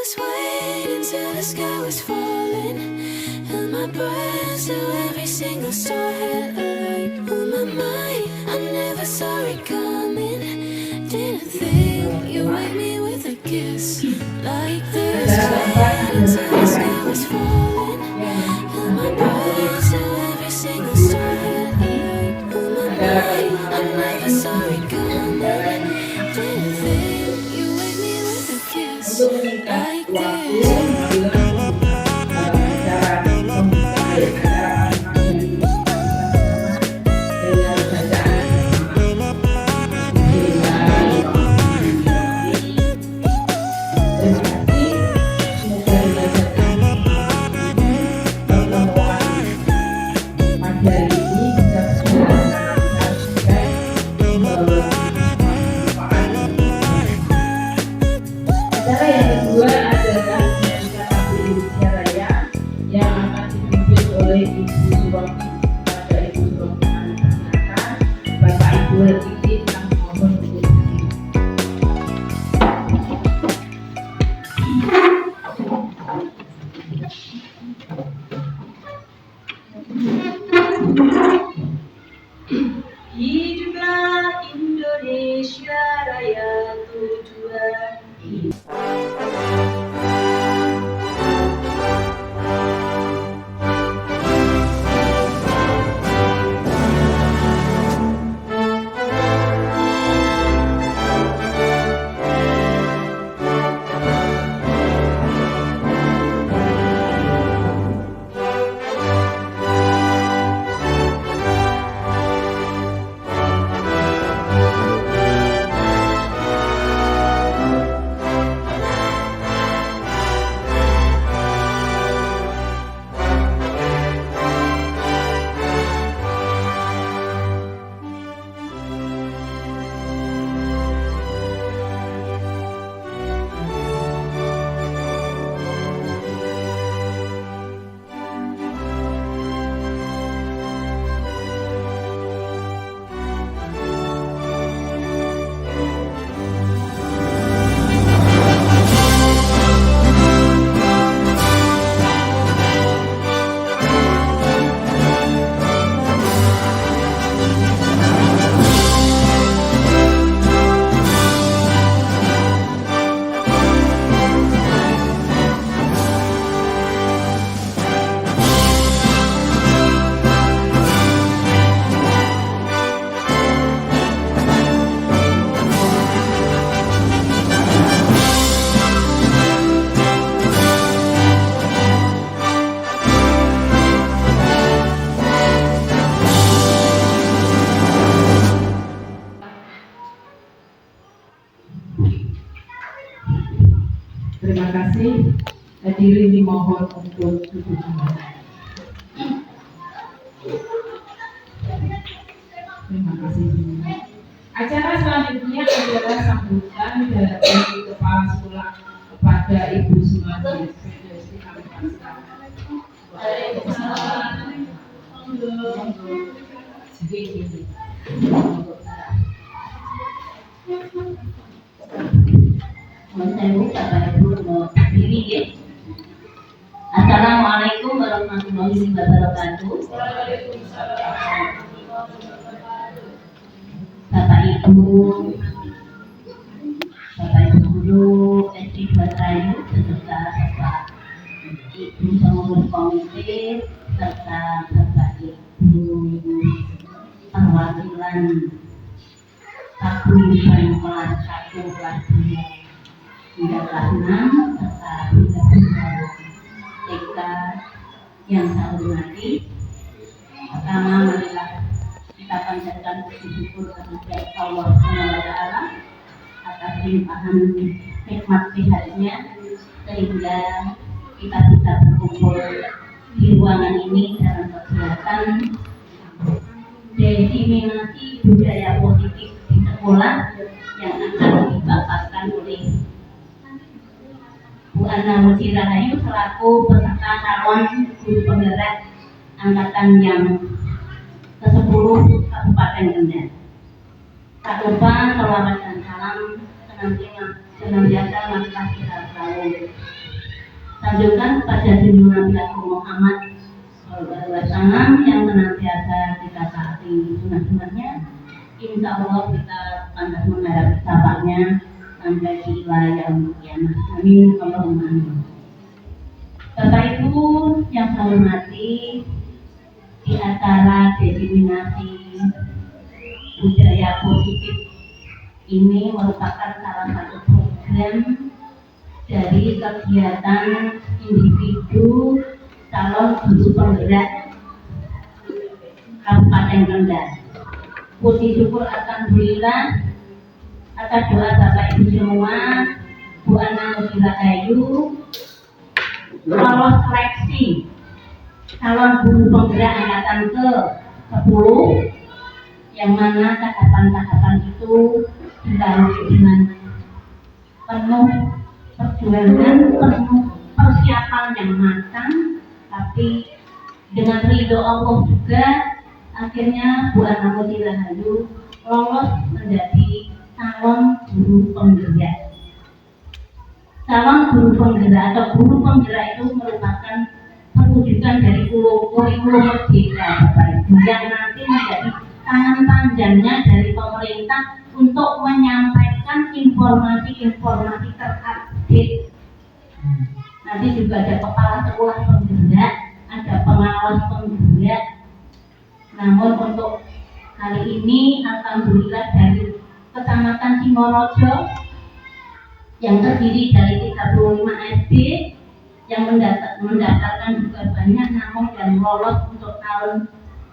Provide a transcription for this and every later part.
just wait until the sky was falling. Held my breath so every single star had a light. On my mind, I never saw it coming. Didn't think you'd wake me with a kiss like this. Wait until the sky was falling. Held my breath so every single star had a light. On my mind, I never saw it coming. Didn't think you'd wake me with a kiss like this. Acara yang kedua adalah Dinamika Indonesia Raya yang akan dipimpin oleh Ibu Suromi pada Ibu Suromi Ananta, Bapak Ibu Hadirin yang mohon untuk hadir. Hiduplah Indonesia Raya tujuan Terima kasih. Hadirin dimohon untuk duduk kembali. Terima kasih. Acara selanjutnya adalah sambutan dari Kepala Sekolah kepada Ibu Sumadi. Kami persilakan. Waalaikumsalam. Assalamualaikum warahmatullahi wabarakatuh. Bapak Ibu guru SD 2 Trayu beserta Bapak Ibu pengurus komite serta Bapak Ibu perwakilan paguyuban kelas 1 kelas 2 hingga kelas 6 serta guru TK yang saya hormati. Pertama, marilah kita panjatkan puji syukur kepada Allah SWT atas limpahan hikmat Tuhannya sehingga kita bisa berkumpul di ruangan ini dalam kegiatan diseminasi budaya positif di sekolah yang akan dibaparkan oleh Bu Ana Muji Rahayu selaku peserta calon guru penggerak angkatan yang ke-10 Kabupaten Kendal. Tak lupa selawat dan salam senantiasa marilah kita selalu Lanjutkan kepada junjungan Nabi Muhammad SAW yang senantiasa kita taati sunnah-sunnahnya. Insya Allah kita pantas menghadapi syafaatnya sampai di wilayah kiamat. Amin. Allahumma amin. Bapak Ibu yang saya hormati, di acara diseminasi budaya positif ini merupakan salah satu program dari kegiatan individu calon guru penggerak Kabupaten Kendal. Puji syukur alhamdulillah atas doa Bapak Ibu semua, Bu Ana Musila Ayu lolos seleksi calon guru penggerak angkatan ke-10, yang mana tahapan-tahapan itu dilalui dengan penuh perjuangan, penuh persiapan yang matang, tapi dengan ridho Allah juga akhirnya Bu Ana Musila Ayu lolos menjadi calon guru penggerak. Calon guru penggerak atau guru penggerak itu merupakan perwujudan dari kurikulum merdeka Bapak Ibu, yang nanti menjadi tangan panjangnya dari pemerintah untuk menyampaikan informasi-informasi terupdate. Nanti juga ada kepala sekolah penggerak, ada pengawas penggerak. Namun untuk kali ini alhamdulillah dari Kecamatan Singorojo yang terdiri dari 35 SD yang mendaftarkan juga banyak, namun yang lolos untuk tahun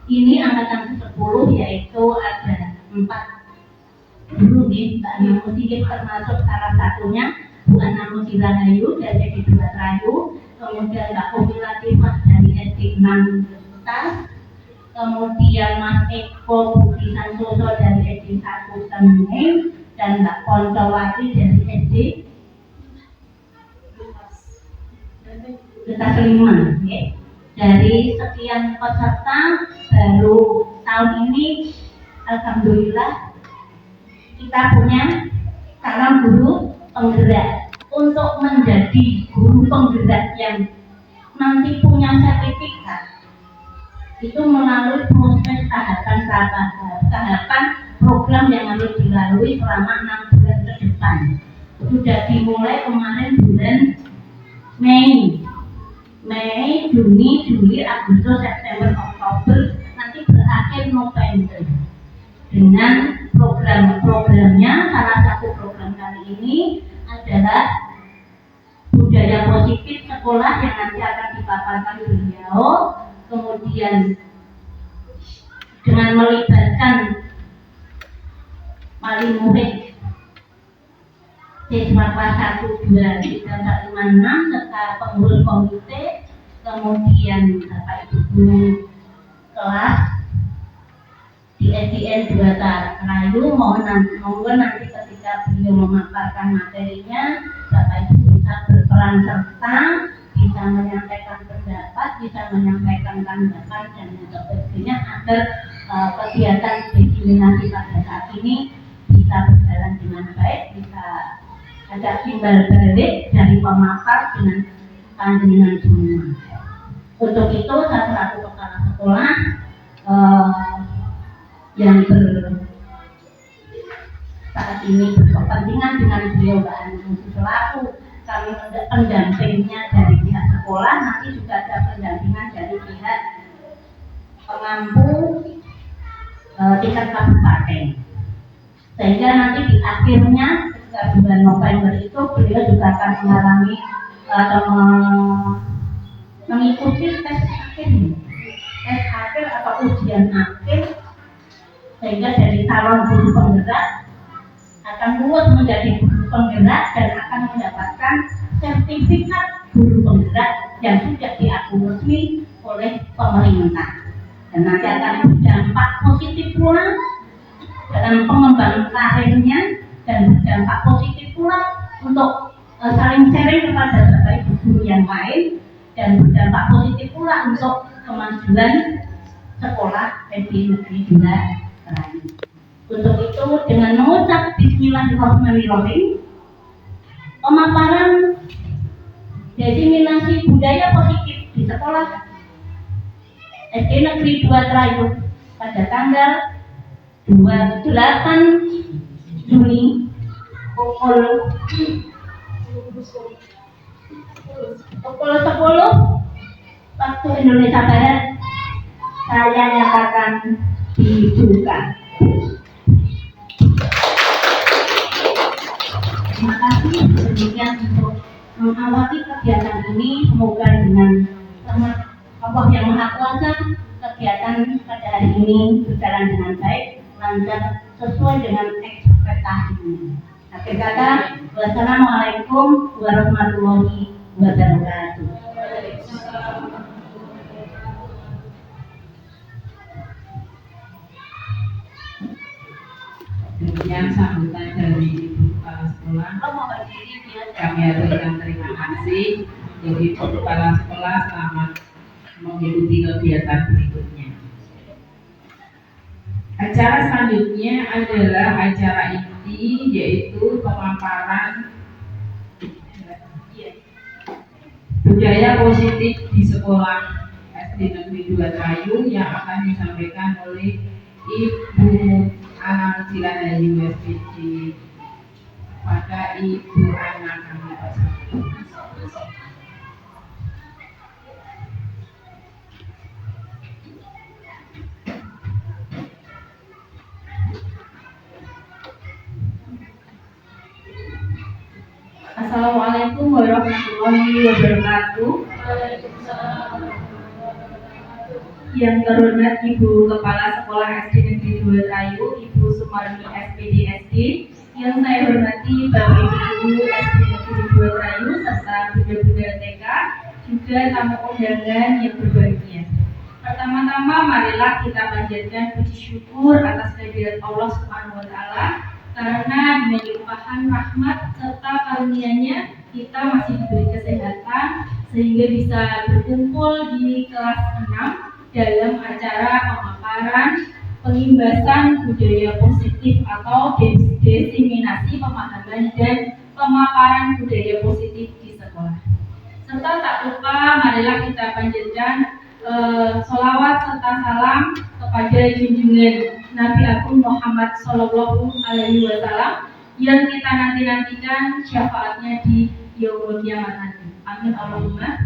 ini angkatan ke-10 yaitu ada 4 guru di Mbak Ana Musila, termasuk salah satunya Bu Ana Musila Ayu dari SD 2 Trayu, kemudian Mbak Kofi Latifah dari SD 6 Tas, kemudian Mas Eko Budi Santoso dari SD 1 Teneng, dan Mbak Kontowati dari SD Duta Kelima. Dari sekian peserta baru tahun ini alhamdulillah kita punya calon guru penggerak. Untuk menjadi guru penggerak yang nanti punya sertifikat itu melalui proses tahapan program yang harus dilalui selama 6 bulan ke depan. Sudah dimulai kemarin bulan Mei, Juni, Juli, Agustus, September, Oktober, nanti berakhir November. Dengan program-programnya, salah satu program kali ini adalah budaya positif sekolah yang nanti akan dipaparkan beliau. Kemudian dengan melibatkan wali murid siswa kelas 1, 2, 3, 4, 5, 6 serta pengurus komite, kemudian Bapak Ibu guru kelas di SDN 2 Trayu. Mohon nanti ketika beliau memaparkan materinya, Bapak Ibu bisa berperan serta, bisa menyampaikan pendapat, bisa menyampaikan tanggapan dan sebagainya agar kegiatan diseminasi pada saat ini bisa berjalan dengan baik, bisa ada timbal balik dari pemapar dengan panjenengan semua. Untuk itu salah satu kepala sekolah yang saat ini berkepentingan dengan beliau Mbak Ana selaku kami pendampingnya dari pihak sekolah, nanti juga ada pendampingan dari pihak pengampu tingkat kabupaten, sehingga nanti di akhirnya bulan November itu beliau juga akan mengalami atau mengikuti tes akhir atau ujian akhir, sehingga dari calon guru penggerak akan lulus menjadi guru penggerak dan akan mendapatkan sertifikat guru penggerak yang sudah diakui resmi oleh pemerintah, dan nanti akan berdampak positif pula dalam pengembangan karirnya dan berdampak positif pula untuk saling sharing kepada Bapak Ibu guru yang lain, dan berdampak positif pula untuk kemajuan sekolah SD Negeri 2 Trayu. Untuk itu dengan mengucap Bismillahirrahmanirrahim, pemaparan diseminasi budaya positif di sekolah SD Negeri 2 Trayu pada tanggal 28 Juni pukul 10 waktu Indonesia Barat saya nyatakan dibuka. Terima kasih. Demikian untuk mengawali kegiatan ini, semoga dengan rahmat Allah yang Maha Kuasa kegiatan pada hari ini berjalan dengan baik, lancar, sesuai dengan ekspektasi. Akhir kata, wassalamualaikum warahmatullahi wabarakatuh. Demikian sambutan dari Ibu Kepala Sekolah. Kami aturkan terima kasih. Jadi Ibu Kepala Sekolah selamat mengikuti kegiatan berikutnya. Acara selanjutnya adalah acara inti, yaitu pemaparan budaya positif di sekolah SD Negeri 2 Trayu yang akan disampaikan oleh Ibu Ana Mutilanayu SPD. Pada Ibu Ana kami persilakan. Assalamualaikum warahmatullahi wabarakatuh. Yang terhormat Ibu Kepala Sekolah SD Negeri 2 Trayu, Ibu Sumarni SPD SD. Yang saya hormati Bapak Ibu Guru SD Negeri 2 Trayu serta Bunda-Bunda TK, juga tamu undangan yang berbahagia. Pertama-tama marilah kita panjatkan puji syukur atas kehadirat Allah Subhanahu wa taala, karena dengan limpahan rahmat serta karunia-Nya kita masih diberi kesehatan sehingga bisa berkumpul di kelas 6 dalam acara pemaparan pengimbasan budaya positif atau diseminasi pemahaman dan pemaparan budaya positif di sekolah. Serta tak lupa marilah kita panjatkan sholawat serta salam kepada junjungan Nabi Agung Muhammad Sallallahu Alaihi Wasallam yang kita nantikan syafaatnya di yaumul kiamat nanti. Amin Allahumma.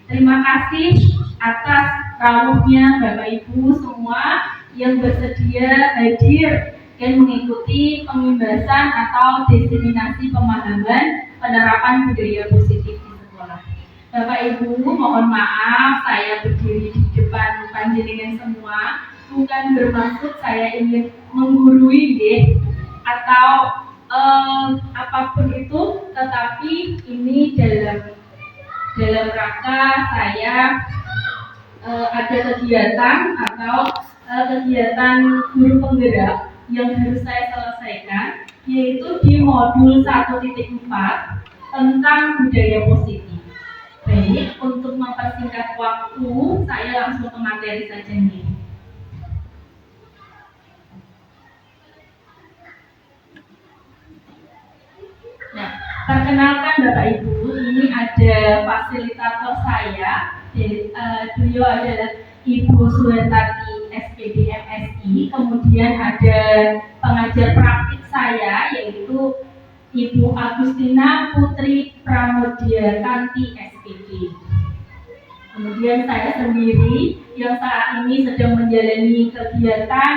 Terima kasih atas rawuhnya Bapak Ibu semua yang bersedia hadir dan mengikuti pengimbasan atau diseminasi pemahaman penerapan budaya positif di sekolah. Bapak Ibu, mohon maaf saya berdiri di depan panjenengan semua bukan bermaksud saya ingin menggurui atau apapun itu, tetapi ini dalam rangka saya ada kegiatan atau kegiatan guru penggerak yang harus saya selesaikan, yaitu di modul 1.4 tentang budaya positif. Baik, untuk mempersingkat waktu, saya langsung ke materi saja nih. Nah, perkenalkan Bapak Ibu, ini ada fasilitator saya. Beliau adalah Ibu Suhertati SPD MSI. Kemudian ada pengajar praktik saya, yaitu Ibu Agustina Putri Pramodia Kanti SPD. Kemudian saya sendiri yang saat ini sedang menjalani kegiatan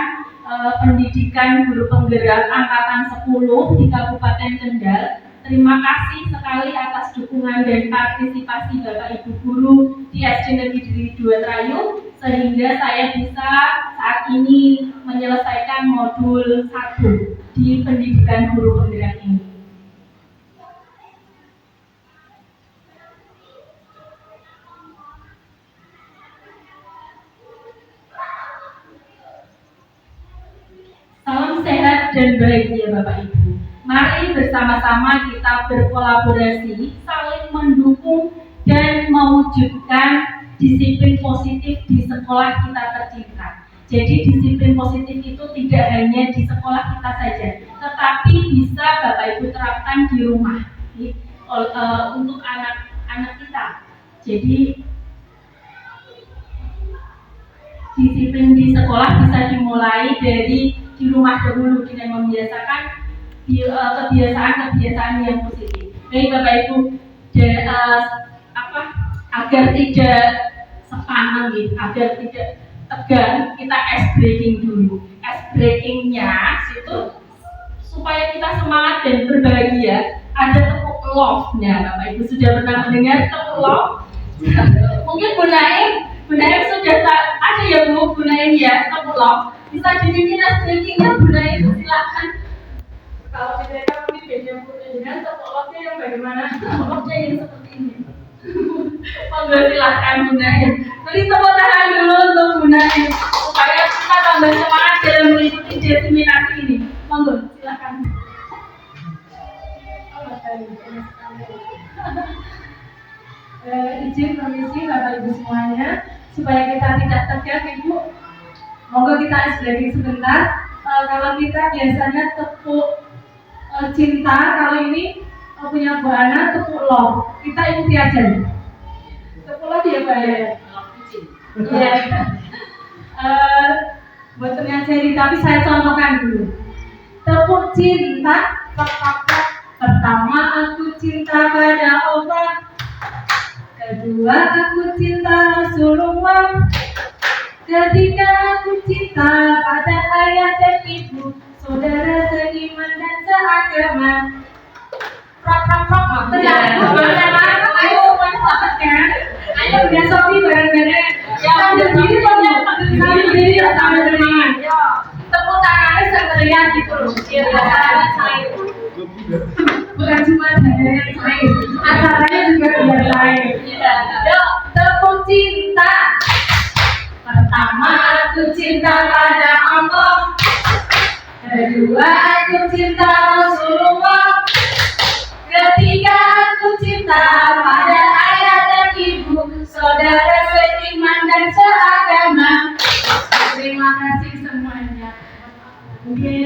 pendidikan guru penggerak angkatan 10 di Kabupaten Kendal. Terima kasih sekali atas dukungan dan partisipasi Bapak Ibu guru di SD Negeri 2 Trayu, sehingga saya bisa saat ini menyelesaikan modul 1 di pendidikan guru penggerak ini. Salam sehat dan bahagia Bapak Ibu. Mari bersama-sama kita berkolaborasi, saling mendukung dan mewujudkan disiplin positif di sekolah kita tercinta. Jadi disiplin positif itu tidak hanya di sekolah kita saja, tetapi bisa Bapak Ibu terapkan di rumah. untuk anak-anak kita. Jadi disiplin di sekolah bisa dimulai dari di rumah dahulu dengan membiasakan kebiasaan-kebiasaan yang positif. Baik Bapak Ibu, agar tidak sepaneng gitu, agar tidak tegang, kita ice breaking dulu. Ice breakingnya itu supaya kita semangat dan berbahagia. Ada tepuk love-nya, Bapak Ibu sudah pernah mendengar tepuk love? Mungkin Bu Naim sudah ada ya Bu Naim ya, tepuk love. Bisa dibikin ice breakingnya Bu Naim, silakan. Kalau tidak mungkin beda Bu dengan tepuk love-nya yang bagaimana? Tepuk love-nya yang seperti ini. Monggo silakan Bu Naim. Beri tepuk tangan dulu untuk Bu Naim supaya kita tambah semangat dalam mengikuti diseminasi ini. Monggo silakan. Izin permisi Bapak Ibu semuanya, supaya kita tidak tegang Ibu, monggo kita ice breaking sebentar. Kalau kita biasanya tepuk cinta, kalau ini punya Bu Ana tepuk love. Kita ikuti aja. Tepuk love ya Pak ya. Iya. Buat ngajari, tapi saya contohkan dulu. Tepuk cinta, pertama aku cinta pada Allah, kedua aku cinta Rasulullah, ketiga aku cinta pada ayah dan ibu, saudara seiman dan seagama. Ayo manfaatkan. Ayo udah sopi bareng-bareng. Yang berdiri sambil semangat. Tepuk tangannya sekalian gitu loh. Bukan cuma yang lain, acaranya juga biar lain. Yuk, tepuk cinta. Pertama aku cinta pada Allah, kedua aku cinta Rasulullah, ketiga aku cinta pada ayah dan ibu, saudara seiman dan seagama. Terima kasih semuanya.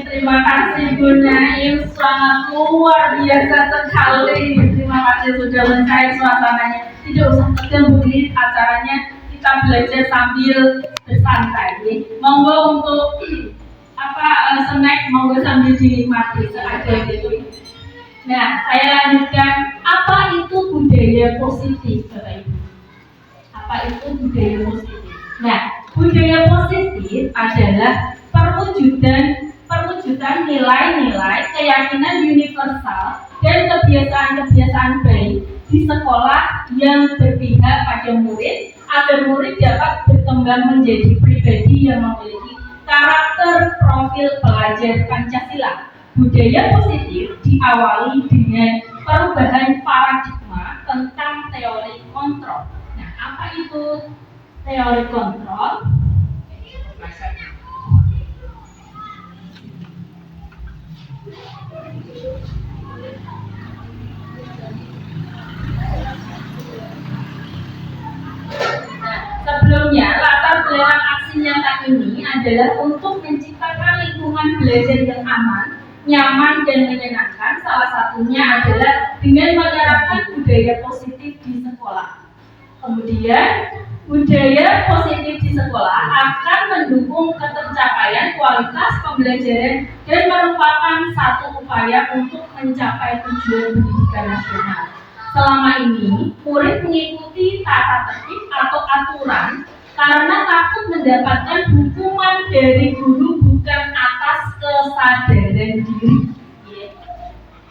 Terima kasih Bu Naim, sangat luar biasa sekali. Terima kasih sudah mencair suasananya. Tidak usah tegang Bu, acaranya kita belajar sambil bersantai. Monggo untuk snack, monggo sambil dinikmati seadanya gitu. Nah, saya lanjutkan. Apa itu budaya positif, Bapak Ibu? Apa itu budaya positif? Nah, budaya positif adalah perwujudan nilai-nilai, keyakinan universal dan kebiasaan-kebiasaan baik di sekolah yang berpihak pada murid agar murid dapat berkembang menjadi pribadi yang memiliki karakter profil pelajar Pancasila. Budaya positif diawali dengan perubahan paradigma tentang teori kontrol. Nah, apa itu teori kontrol? Sebelumnya, latar belakang aksi nyata ini adalah untuk menciptakan lingkungan belajar yang aman, nyaman, dan menyenangkan. Salah satunya adalah dengan menerapkan budaya positif di sekolah. Kemudian, budaya positif di sekolah akan mendukung ketercapaian kualitas pembelajaran dan merupakan satu upaya untuk mencapai tujuan pendidikan nasional. Selama ini, murid mengikuti tata tertib atau aturan karena takut mendapatkan hukuman dari guru bukan atas kesadaran diri.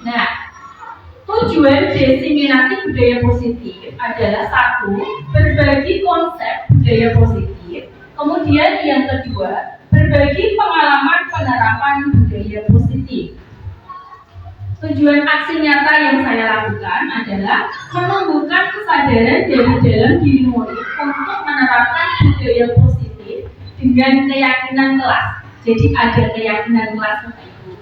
Nah, tujuan diseminasi budaya positif adalah satu, berbagi konsep budaya positif. Kemudian yang kedua, berbagi pengalaman penerapan budaya positif. Tujuan aksi nyata yang saya lakukan adalah menumbuhkan kesadaran dari dalam diri murid untuk menerapkan budaya positif dengan keyakinan kelas. Jadi ada keyakinan kelas itu.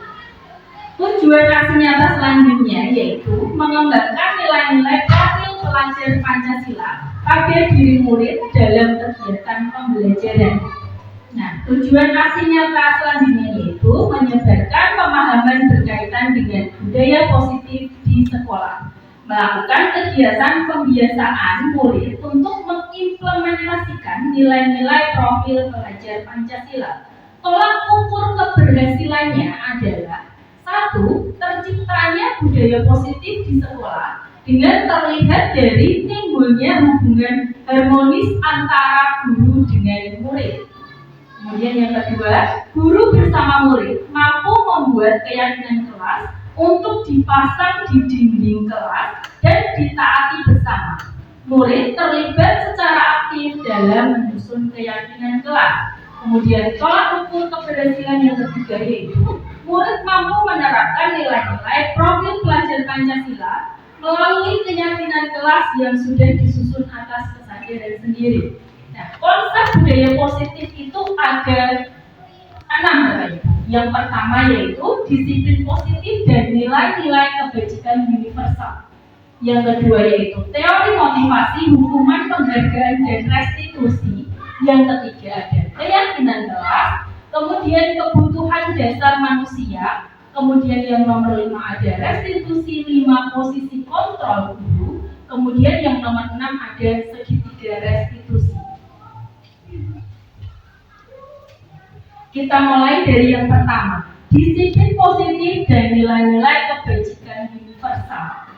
Tujuan aksi nyata selanjutnya yaitu mengembangkan nilai-nilai profil pelajar Pancasila pada diri murid dalam kegiatan pembelajaran. Nah, tujuan aksi nyata selanjutnya yaitu menyebarkan pemahaman berkaitan dengan budaya positif di sekolah. melakukan kegiatan pembiasaan murid untuk mengimplementasikan nilai-nilai profil pelajar Pancasila. Tolak ukur keberhasilannya adalah 1. Terciptanya budaya positif di sekolah dengan terlihat dari timbulnya hubungan harmonis antara guru dengan murid. Kemudian yang kedua, guru bersama murid mampu membuat keyakinan kelas untuk dipasang di dinding kelas dan ditaati bersama. Murid terlibat secara aktif dalam menyusun keyakinan kelas. Kemudian tolak ukur keberhasilan yang ketiga yaitu murid mampu menerapkan nilai-nilai profil pelajar Pancasila melalui keyakinan kelas yang sudah disusun atas kesadaran sendiri. Nah, konsep budaya positif itu ada 6 Yang pertama yaitu disiplin positif dan nilai-nilai kebajikan universal. Yang kedua yaitu teori motivasi, hukuman, penghargaan, dan restitusi. Yang ketiga ada keyakinan kelas, kemudian kebutuhan dasar manusia, kemudian yang nomor 5 ada restitusi, 5 posisi kontrol guru, kemudian yang nomor 6 ada segitiga restitusi. Kita mulai dari yang pertama, disiplin positif dan nilai-nilai kebajikan universal.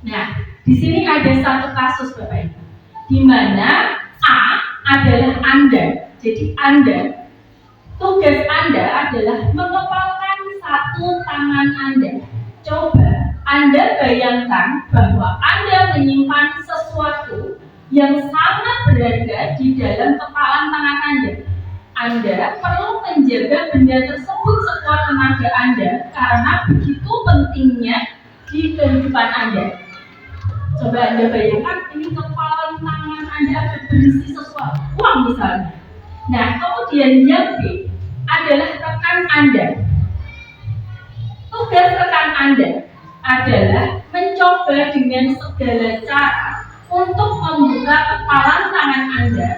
Nah, di sini ada satu kasus Bapak Ibu, di mana A adalah Anda. Jadi Anda, tugas Anda adalah mengepalkan satu tangan Anda. Coba Anda bayangkan bahwa Anda menyimpan sesuatu yang sangat berharga di dalam kepalan tangan Anda. Anda perlu menjaga benda tersebut sekuat tenaga Anda karena begitu pentingnya di kehidupan Anda. Coba Anda bayangkan ini kepalan tangan Anda berisi sesuatu, uang misalnya. Nah, kemudian yang B adalah rekan Anda. Tugas rekan Anda adalah mencoba dengan segala cara untuk membuka kepalan tangan Anda.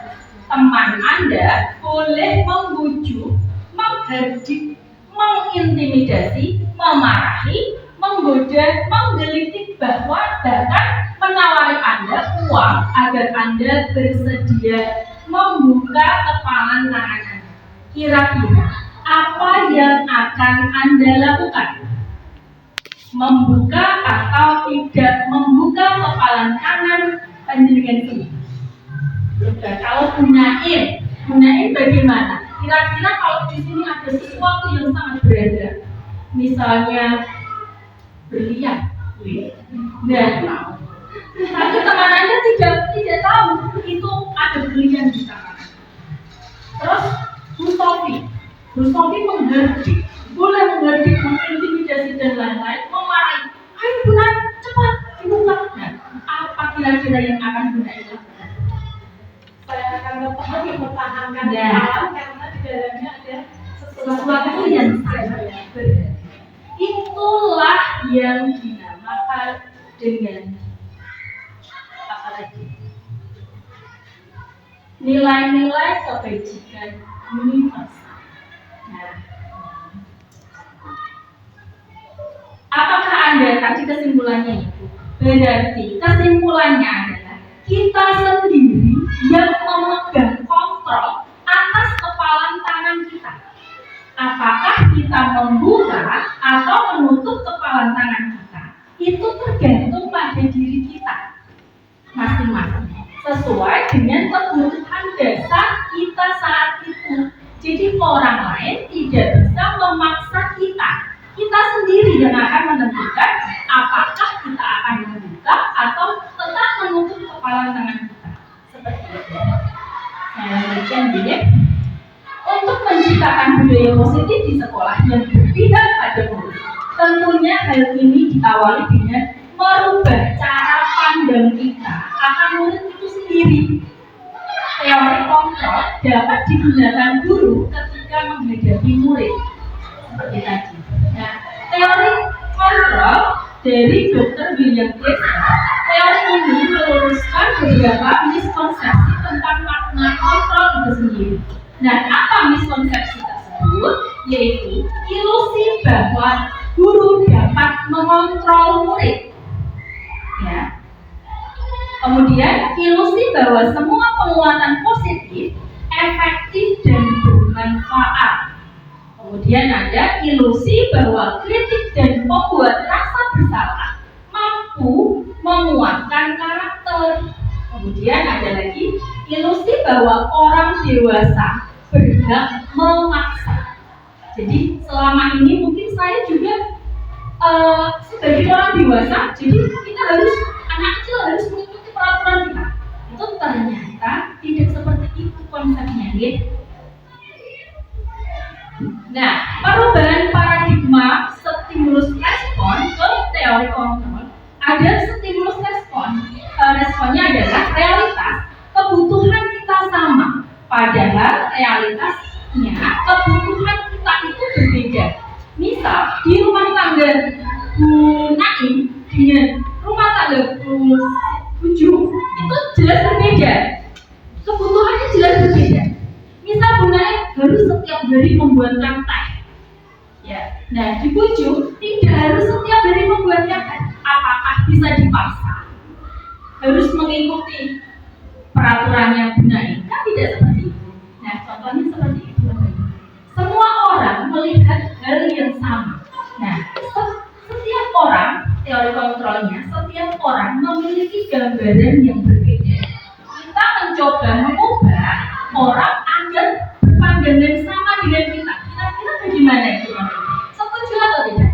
Teman Anda boleh membujuk, menghardik, mengintimidasi, memarahi, menggoda, menggelitik, bahkan menawari Anda uang agar Anda bersedia membuka kepalan tangan Anda. Kira-kira apa yang akan Anda lakukan? Membuka atau tidak membuka kepalan tangan panjenengan ini? Kalau gunain bagaimana? Kira-kira kalau di sini ada sesuatu yang sangat berharga, misalnya berlian. Nah, tapi teman Anda tidak tahu itu ada berlian di tangan. Terus Bu Sofi menghardik, boleh menghardik, mengintimidasi dan lain-lain, memarahi. Ayo Bunda, cepat dibuka. Nah, apa kira-kira yang akan Bunda lakukan? Saya akan mempertahankan alam karena di dalamnya ada sesuatu yang sangat berharga. Itulah yang dinamakan dengan apa lagi? Nilai-nilai kebajikan universal. Nah, apakah Anda tadi kesimpulannya itu? Berarti kesimpulannya adalah kita sendiri yang memegang kontrol atas kepalan tangan kita. Apakah kita membuka atau menutup kepalan tangan kita? Itu tergantung pada diri kita masing-masing, sesuai dengan kebutuhan dasar kita saat itu. Jadi orang lain tidak bisa memaksa kita. Kita sendiri yang akan menentukan apakah kita akan membuka atau tetap menutup kepalan tangan kita. Seperti itu. Saya lanjutkan dulu. Untuk menciptakan budaya positif di sekolah yang berpihak pada murid, tentunya hal ini diawali dengan merubah cara pandang kita akan murid itu sendiri. Teori kontrol dapat digunakan guru ketika menghadapi murid, seperti tadi. Nah, teori kontrol dari Dr. William Glasser, teori ini meluruskan beberapa miskonsepsi tentang makna kontrol itu sendiri. Nah, apa miskonsepsi tersebut? Yaitu ilusi bahwa guru dapat mengontrol murid. Kemudian ilusi bahwa semua penguatan positif efektif dan bermanfaat. Kemudian ada ilusi bahwa kritik dan membuat rasa bersalah mampu menguatkan karakter. Kemudian ada lagi ilusi bahwa orang dewasa berhak memaksa. Jadi selama ini mungkin saya juga sebagai orang dewasa, jadi kita harus, anak kecil harus mengikuti peraturan kita. Itu ternyata tidak seperti itu konsepnya, gitu. Nah, perubahan paradigma stimulus respon ke teori kontrol. Ada stimulus respon. Responnya adalah realitas kebutuhan kita sama, padahal realitasnya kebutuhan kita itu berbeda. Misal di rumah tangga Bu Naim dengan rumah tangga Bu Ujung itu jelas berbeda. Kebutuhannya jelas berbeda. Misal Bu Naim harus setiap hari membuatkan teh. Ya. Nah, di Ujung tidak harus setiap hari membuatkan teh. Apakah bisa dipaksa? Harus mengikuti peraturannya Bu Naim? Kan tidak seperti itu. Nah, contohnya seperti itu. Semua orang melihat hal yang sama. Nah, setiap orang, teori kontrolnya, setiap orang memiliki gambaran yang berbeda. Kita mencoba mengubah orang agar berpandangan sama dengan kita. Kira-kira bagaimana itu? Setuju atau tidak?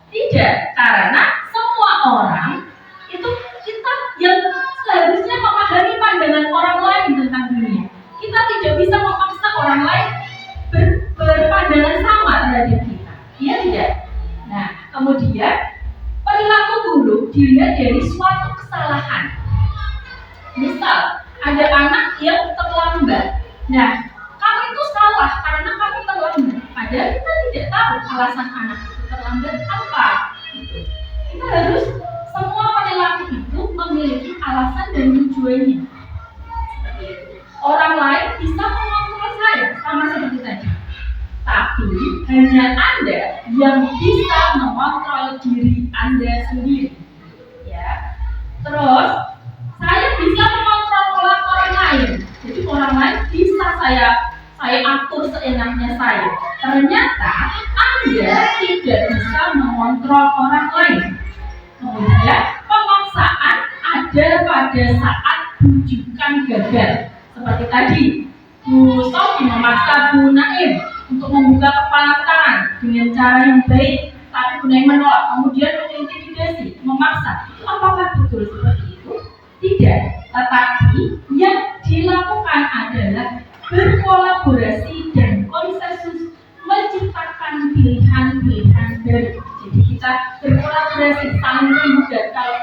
Tidak, karena semua orang itu kita yang seharusnya memahami pandangan orang lain tentang dunia. Kita tidak bisa memaksa orang lain berpandangan sama terhadap kita. Iya tidak? Nah, kemudian perilaku buruk dilihat dari suatu kesalahan. Misal, ada anak yang terlambat. Nah, kamu itu salah karena kamu terlambat. Padahal kita tidak tahu alasan anak itu terlambat apa. Kita harus, semua perilaku itu memiliki alasan dan tujuannya. Orang lain bisa mengontrol saya sama seperti tadi. Tapi hanya Anda yang bisa mengontrol diri Anda sendiri. Ya. Terus saya bisa mengontrol orang lain. Jadi orang lain bisa saya atur seenaknya saya. Ternyata Anda tidak bisa mengontrol orang lain. Kemudian pemaksaan ada pada saat rujukan gagal. Seperti tadi, Bu Sofi memaksa Bu Naim untuk membuka kepala tangan dengan cara yang baik, tapi Bu Naim menolak, kemudian mengintimidasi, memaksa. Itu apakah betul seperti itu? Tidak, tetapi yang dilakukan adalah berkolaborasi dan konsensus menciptakan pilihan-pilihan baru. Jadi kita berkolaborasi, saling membuka. Kalau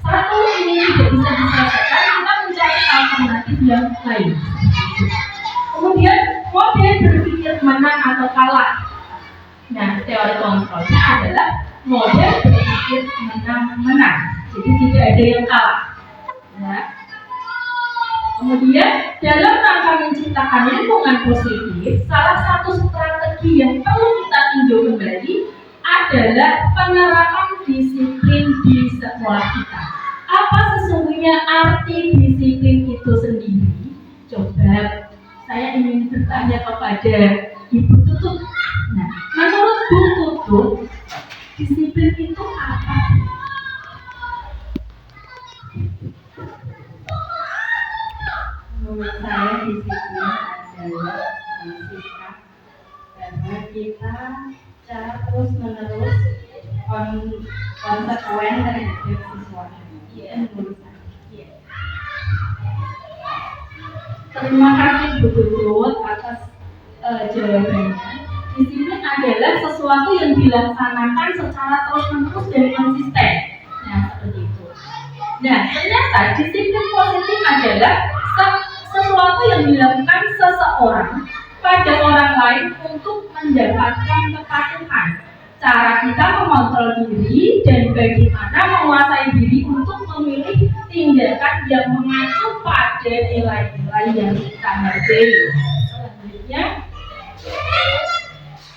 satu ini tidak bisa diselesaikan, kita mencari alternatif yang lain. Kemudian model berpikir menang atau kalah. Nah, teori kontrolnya adalah model berpikir menang-menang. Jadi tidak ada yang kalah. Nah, kemudian dalam rangka menciptakan lingkungan positif, salah satu strategi yang perlu kita tinjau kembali adalah penerapan disiplin di sekolah kita. Apa sesungguhnya arti disiplin itu sendiri? Coba saya ingin bertanya kepada Ibu Tutut. Nah, menurut Bu Tutut, disiplin itu apa? Menurut saya disiplin adalah sikap karena kita secara terus menerus konsekuen terhadap sesuatu. Menurut saya. Terima kasih Bu Tutut atas jawabannya. Disiplin adalah sesuatu yang dilaksanakan secara terus menerus dan konsisten. Nah, seperti itu. Nah, ternyata disiplin positif adalah sesuatu yang dilakukan seseorang pada orang lain untuk mendapatkan kepatuhan. Cara kita mengontrol diri dan bagaimana menguasai diri untuk memilih tindakan yang mengacu pada nilai-nilai yang kita hargai. Selanjutnya,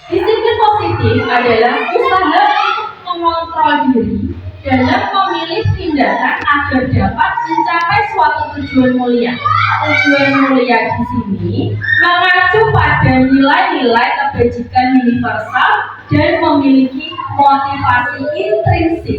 disiplin positif adalah usaha untuk mengontrol diri dalam memilih tindakan agar dapat mencapai suatu tujuan mulia. Tujuan mulia di sini mengacu pada nilai-nilai kebajikan universal dan memiliki motivasi intrinsik.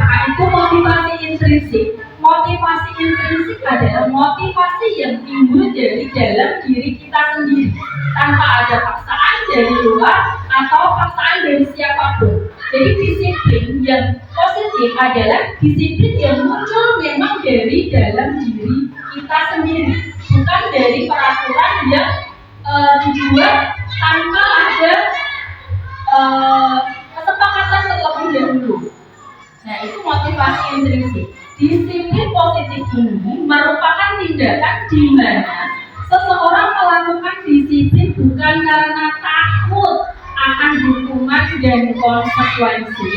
Apa itu motivasi intrinsik? Motivasi intrinsik adalah motivasi yang timbul dari dalam diri kita sendiri, tanpa ada paksaan dari luar atau paksaan dari siapapun. Jadi disiplin yang positif adalah disiplin yang muncul memang dari dalam diri kita sendiri, bukan dari peraturan yang dibuat tanpa ada kesepakatan terlebih dahulu. Nah, itu motivasi intrinsik. Disiplin positif ini merupakan tindakan di mana seseorang melakukan disiplin bukan karena takut akan hukuman dan konsekuensi,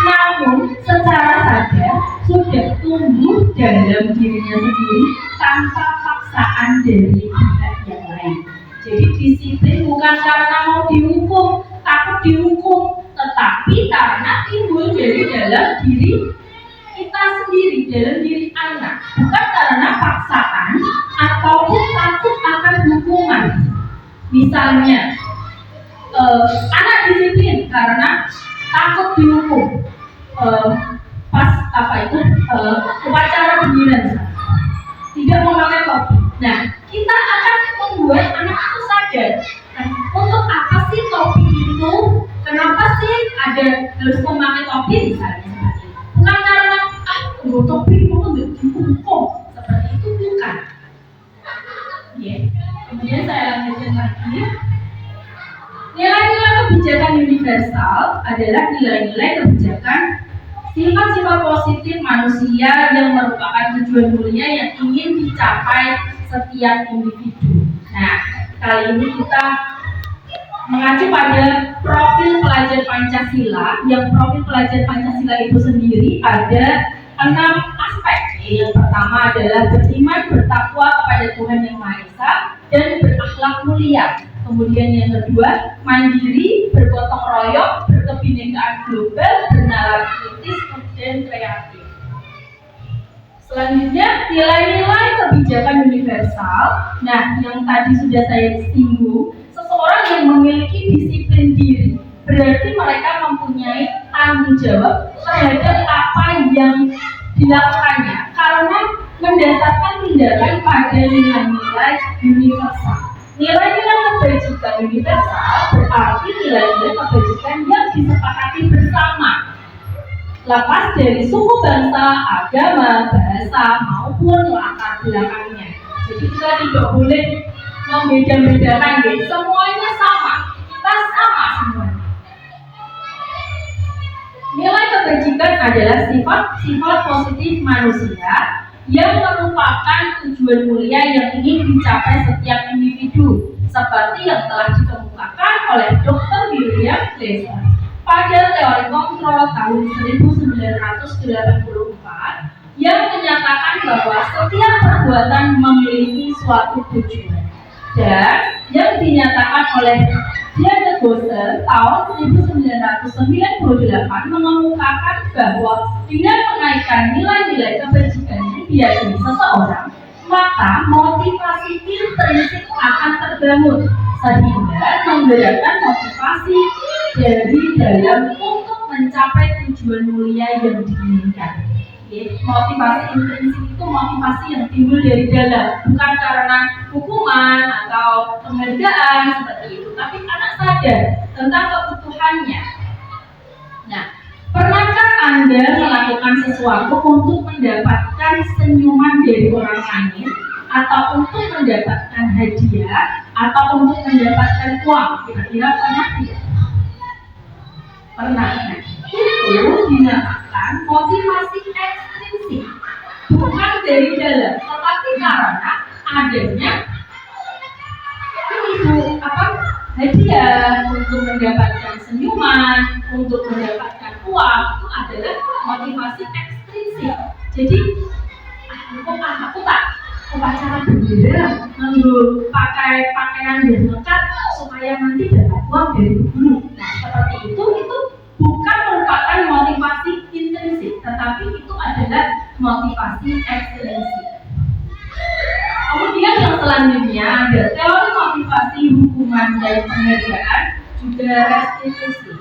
namun secara sadar sudah tumbuh dalam dirinya sendiri tanpa paksaan dari pihak yang lain. Jadi disiplin bukan karena mau dihukum, takut dihukum, tetapi karena timbul dari dalam diri kita sendiri, dalam diri anak, bukan karena paksaan ataupun takut akan hukuman. Misalnya, anak disiplin karena takut dihukum pas upacara pembinaan, tidak memakai topi. Nah, kita akan membuat anak itu sadar, untuk apa sih topi itu? Kenapa sih harus memakai topi misalnya? Bukan karena topi itu dihukum, seperti itu bukan. Kemudian saya lanjutkan lagi. Nilai-nilai kebijakan universal adalah nilai-nilai kebijakan sifat-sifat positif manusia yang merupakan tujuan mulia yang ingin dicapai setiap individu. Nah, kali ini kita mengacu pada profil pelajar Pancasila. Yang profil pelajar Pancasila itu sendiri ada 6 aspek. Yang pertama adalah beriman, bertakwa kepada Tuhan Yang Maha Esa dan berakhlak mulia. Kemudian yang kedua, mandiri, bergotong royong, berkebinekaan global, bernalar kritis, dan kreatif. Selanjutnya, nilai-nilai kebijakan universal. Nah, yang tadi sudah saya singgung, seseorang yang memiliki disiplin diri, berarti mereka mempunyai tanggung jawab terhadap apa yang dilakukannya, karena mendasarkan tindakan pada nilai-nilai universal. Nilai-nilai kebajikan universal berarti nilai-nilai kebajikan yang disepakati bersama, lepas dari suku, bangsa, agama, bahasa maupun latar belakangnya. Jadi kita tidak boleh membeda-bedakan, semuanya sama, kita sama semuanya. Nilai kebajikan adalah sifat-sifat positif manusia yang merupakan tujuan mulia yang ingin dicapai setiap individu, seperti yang telah dikemukakan oleh Dr. William Glasser pada teori kontrol tahun 1984 yang menyatakan bahwa setiap perbuatan memiliki suatu tujuan, dan yang dinyatakan oleh Diana Gosser tahun 1998 mengemukakan bahwa dengan menaikkan nilai-nilai kebajikan yang diyakini seseorang, maka motivasi intrinsik akan terbangun sehingga menggerakkan motivasi dari dalam untuk mencapai tujuan mulia yang diinginkan. Motivasi intrinsik itu motivasi yang timbul dari dalam, bukan karena hukuman atau penghargaan seperti itu, tapi anak sadar tentang kebutuhannya. Nah, pernahkah Anda melakukan sesuatu untuk mendapatkan senyuman dari orang lain, atau untuk mendapatkan hadiah, atau untuk mendapatkan uang? Kira-kira pernah tidak? Pernah. Nah, itu dinamakan motivasi ekstrinsik, bukan dari dalam, tetapi karena adanya hadiah, untuk mendapatkan senyuman, untuk mendapatkan uang, itu adalah motivasi ekstrinsik. Jadi aku tak upacara bendera, lalu pakai pakaian yang lengkap supaya nanti dapat uang dari guru. Nah, seperti itu bukan merupakan motivasi intrinsik, tetapi itu adalah motivasi ekstrinsik. Kemudian yang selanjutnya ada teori motivasi, hukuman, dan penghargaan, juga restitusi.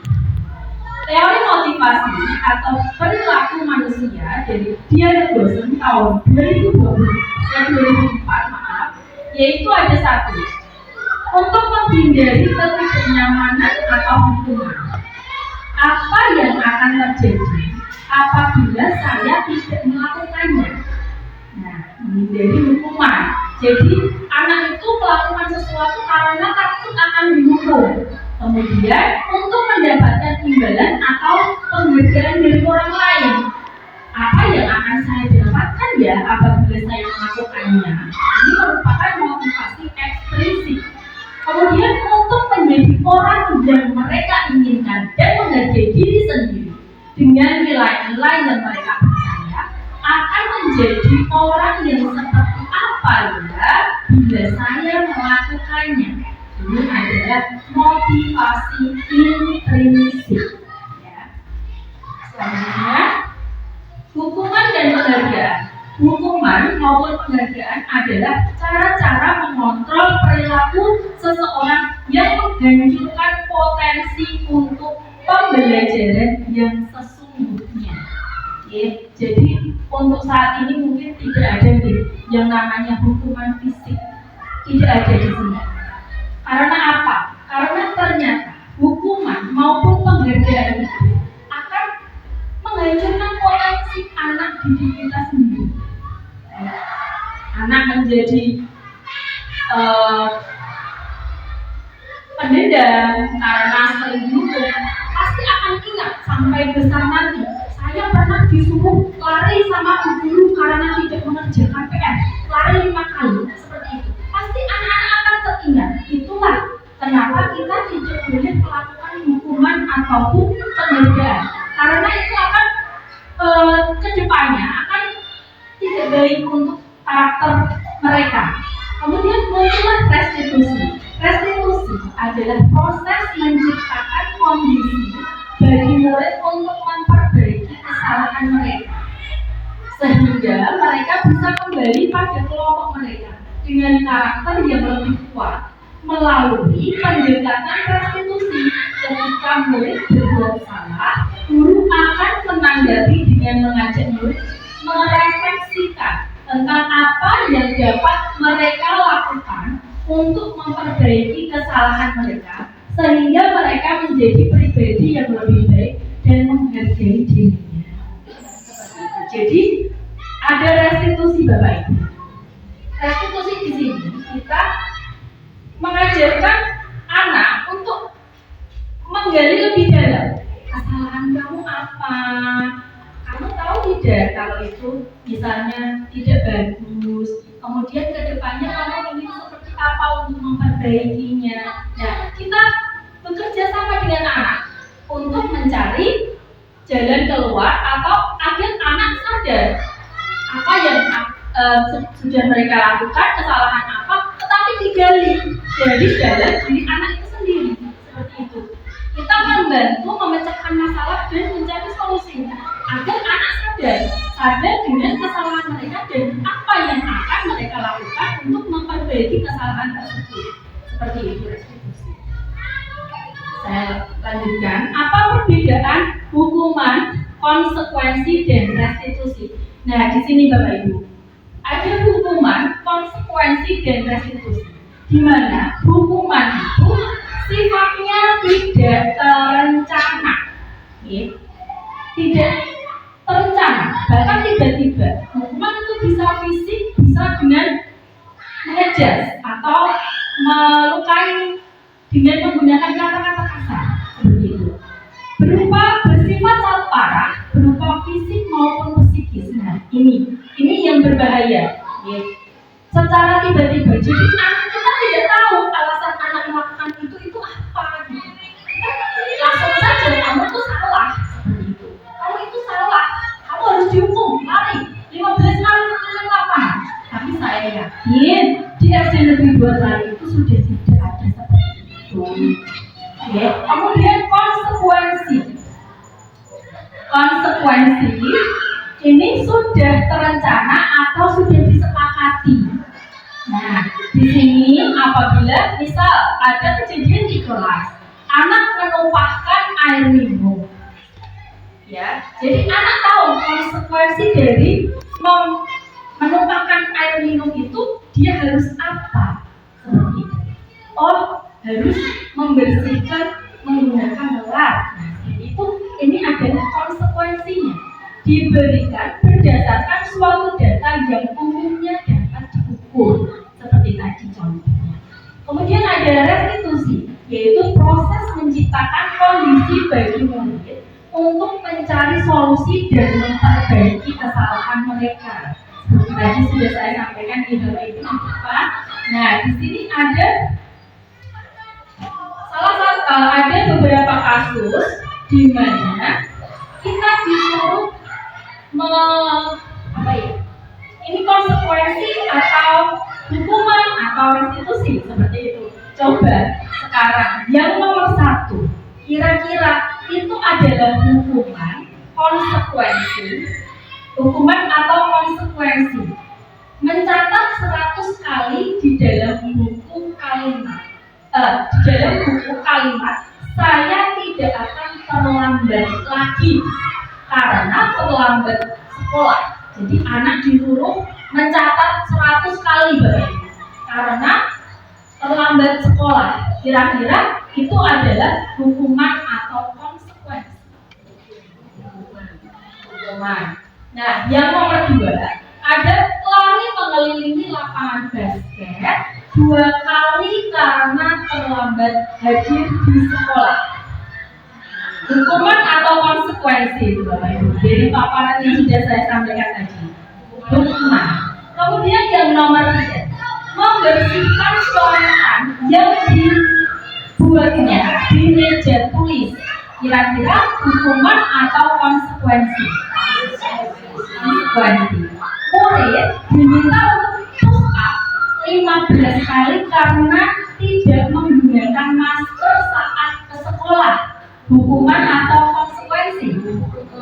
Teori motivasi atau perilaku manusia dari Diana Dawson tahun 2004, yaitu ada satu, untuk menghindari ketidaknyamanan atau hukuman. Apa yang akan terjadi apabila saya tidak melakukannya? Nah, menghindari hukuman. Jadi anak itu melakukan sesuatu karena takut akan dihukum. Kemudian untuk mendapatkan imbalan atau penghargaan dari orang lain. Apa yang akan saya dapatkan ya apabila saya melakukannya? Ini merupakan motivasi eksplisit. Kemudian untuk menjadi orang yang mereka inginkan dan menghargai diri sendiri dengan nilai-nilai yang mereka percaya, akan menjadi orang yang seperti apa ya bila saya melakukannya. Ini adalah motivasi intrinsik. Ya. Selanjutnya, hukuman dan penghargaan. Hukuman maupun penghargaan adalah cara-cara mengontrol perilaku seseorang yang menghancurkan potensi untuk pembelajaran yang sesungguhnya. Oke, jadi untuk saat ini mungkin tidak ada yang namanya hukuman fisik, tidak ada di sini. Karena apa? Karena ternyata hukuman maupun penghargaan itu akan menghancurkan potensi anak didik kita sendiri. Anak menjadi pendendam karena sering dihukum, pasti akan ingat sampai besar nanti. Saya pernah disuruh lari sama guru karena tidak mengerjakan PR, lari 5 kali seperti itu. Pasti anak-anak akan teringat. Itulah kenapa kita tidak boleh melakukan hukuman ataupun penghargaan, karena itu akan kedepannya akan tidak baik untuk karakter mereka. Kemudian muncullah restitusi. Restitusi adalah proses menciptakan kondisi bagi murid untuk memperbaiki kesalahan mereka, sehingga mereka bisa kembali pada kelompok mereka dengan karakter yang lebih kuat melalui pendekatan restitusi. Ketika murid berbuat salah, guru akan menanggapi dengan mengajak murid merefleksikan tentang apa yang dapat mereka lakukan untuk memperbaiki kesalahan mereka, sehingga mereka menjadi pribadi yang lebih baik dan menghargai dirinya. Jadi ada restitusi Bapak Ibu. Restitusi di sini kita mengajarkan anak untuk menggali lebih dalam. Kesalahan kamu apa? Kamu tahu tidak kalau itu misalnya tidak bagus? Kemudian kedepannya kamu ingin seperti apa untuk memperbaikinya? Nah, kita bekerja sama dengan anak untuk mencari jalan keluar atau agar anak sadar apa yang sudah mereka lakukan, kesalahan apa, tetapi digali dari dalam diri anak itu sendiri. Seperti itu. Kita membantu memecahkan masalah dan mencari solusinya agar anak sadar dengan kesalahan mereka dan apa yang akan mereka lakukan untuk memperbaiki kesalahan tersebut. Seperti itu restitusi. Saya lanjutkan. Apa perbedaan hukuman, konsekuensi, dan restitusi? Nah, di sini Bapak Ibu ada hukuman, konsekuensi, dan restitusi. Di mana hukuman itu sifatnya tidak terencana, tidak terencana, bahkan tiba-tiba. Hukuman itu bisa fisik, bisa dengan mengejas atau melukai dengan menggunakan kata-kata kasar, seperti itu. Bersifat sangat parah, berupa fisik maupun psikis. Nah, ini yang berbahaya. Secara tiba-tiba, jadi anak kita tidak tahu alasan anak melakukan itu apa. Langsung saja kamu itu salah, seperti itu. Kamu itu salah, kamu harus dihukum, lari 15 kali keliling lapangan. Tapi saya yakin di SD Negeri 2 Lari itu sudah tidak ada seperti itu. Kemudian konsekuensi ini sudah terencana atau sudah disepakati. apabila misal ada kejadian di kelas, anak menumpahkan air minum, ya, jadi anak tahu konsekuensi dari menumpahkan air minum itu dia harus apa, seperti itu. Oh, harus membersihkan menggunakan lap. Itu ini adalah konsekuensinya diberikan berdasarkan suatu data yang umumnya dapat diukur seperti tadi contohnya. Kemudian ada restitusi, yaitu proses menciptakan kondisi bagi murid untuk mencari solusi dan memperbaiki kesalahan mereka. Seperti tadi sudah saya sampaikan di dalam itu apa? Nah, di sini ada ada beberapa kasus di mana kita disuruh ini konsekuensi atau hukuman atau restitusi seperti itu. Coba sekarang yang nomor 1, kira-kira itu adalah hukuman atau konsekuensi mencatat 100 kali di dalam buku kalimat. Di dalam buku kalimat, saya tidak akan terlambat lagi karena terlambat sekolah. Jadi anak disuruh mencatat 100 kali karena terlambat sekolah. Kira-kira itu adalah hukuman atau konsekuensi. Hukuman. Nah, yang nomor 2 ada lari mengelilingi lapangan basket 2 kali karena terlambat hadir di sekolah. Hukuman atau konsekuensi itu Bapak Ibu dari paparan yang sudah saya sampaikan tadi. Hukuman. Kemudian yang nomor 3, membersihkan coretan yang dibuatnya di meja tulis. Kira-kira hukuman atau konsekuensi? Konsekuensi. Murid diminta untuk push up 15 kali karena tidak menggunakan masker saat ke sekolah. Hukuman atau konsekuensi?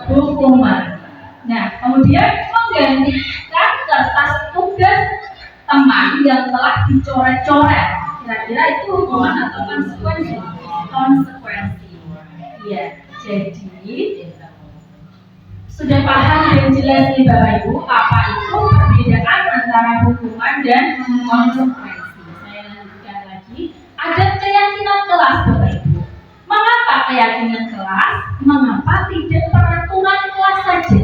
Hukuman. Nah, kemudian menggantikan kertas tugas teman yang telah dicoret-coret. Kira-kira itu hukuman atau konsekuensi? Konsekuensi. Ya, jadi sudah paham dan jelas nih Bapak Ibu apa itu perbedaan antara hukuman dan konsekuensi. Saya lanjutkan lagi. Ada keyakinan kelas Bapak Ibu. Mengapa keyakinan kelas? Mengapa tidak peraturan kelas saja?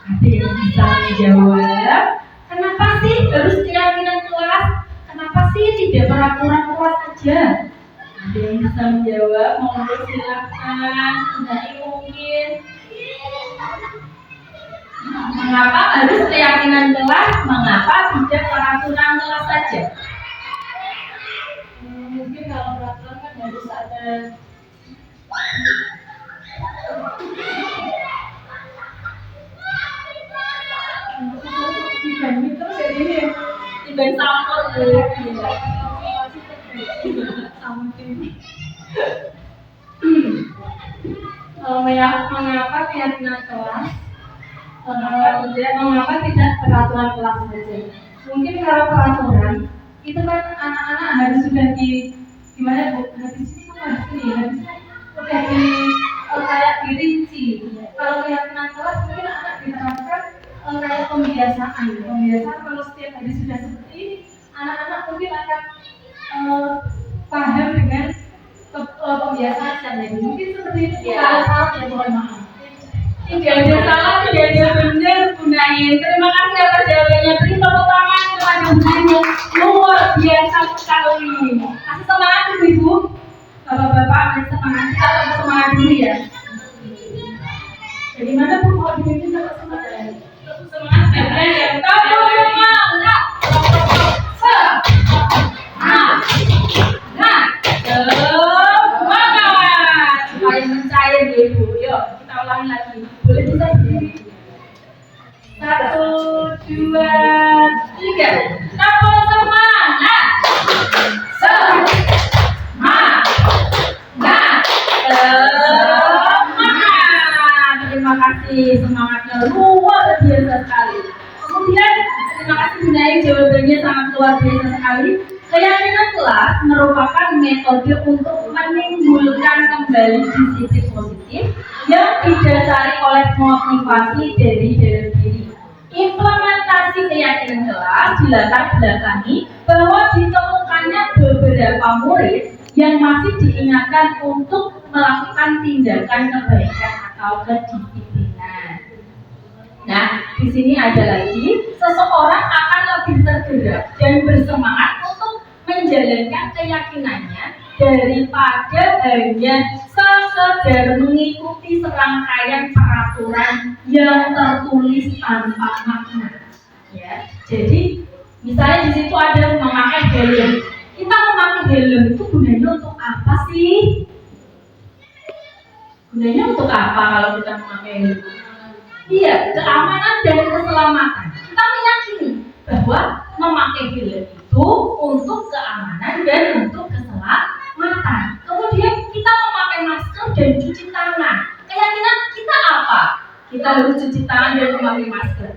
Ada yang bisa menjawab? Kenapa sih harus keyakinan kelas? Kenapa sih tidak peraturan kelas saja? Ada yang bisa menjawab? Monggo silakan. Tidak mungkin. Mengapa harus keyakinan kelas? Mengapa tidak peraturan kelas saja? Mungkin kalau peraturan kan harus ada dibanding terus jadi ini dibanding sampel mengapa keyakinan kelas? Mengapa tidak peraturan kelas saja? Mungkin kalau peraturan itu kan anak-anak harus sudah gimana Bu? Habis ini tuh harus ini, habis udah kayak dirinci. Kalau keyakinan kelas mungkin anak diterapkan kayak pembiasaan kalau setiap hari sudah seperti ini, anak-anak mungkin akan paham dengan pembiasaan sehari. Mungkin seperti itu. Kalau salah ya mohon maaf. Tidak ada salah, tidak ada benar, gunain. Terima kasih atas jawabannya. Beri tepuk tangan kepada Bu yang luar biasa sekali. Kasih semangat Ibu. Bapak-bapak, kasih semangat. Kita tetap semangat dulu ya. Jadi mana Bu mau dibikin tetap semangat? Tetap semangat ya. Tetap semangat. Semangat. Supaya mencair ya Ibu. Yuk, kita ulangi lagi. Boleh bisa berdiri? 1, 2, 3. Tetap semangat. Terima kasih, semangatnya luar biasa sekali. Kemudian terima kasih Bunda, jawabannya sangat luar biasa sekali. Keyakinan kelas merupakan metode untuk menimbulkan kembali disiplin positif yang didasari oleh motivasi dari dalam diri. Implementasi keyakinan kelas dilatar belakangi bahwa ditemukannya beberapa murid yang masih diingatkan untuk melakukan tindakan kebaikan atau kedisiplinan. Nah, di sini ada lagi, seseorang akan lebih tergerak dan bersemangat untuk menjalankan keyakinannya daripada hanya sekedar mengikuti serangkaian peraturan yang tertulis tanpa makna. Ya, jadi misalnya di situ ada memakai helm. Kita memakai helm itu gunanya untuk apa sih? Gunanya untuk apa kalau kita memakai helm? Iya, keamanan dan keselamatan. Kita meyakini bahwa memakai helm itu untuk keamanan dan untuk keselamatan. Kemudian kita memakai masker dan cuci tangan. Keyakinan kita apa? Kita harus cuci tangan dan memakai masker.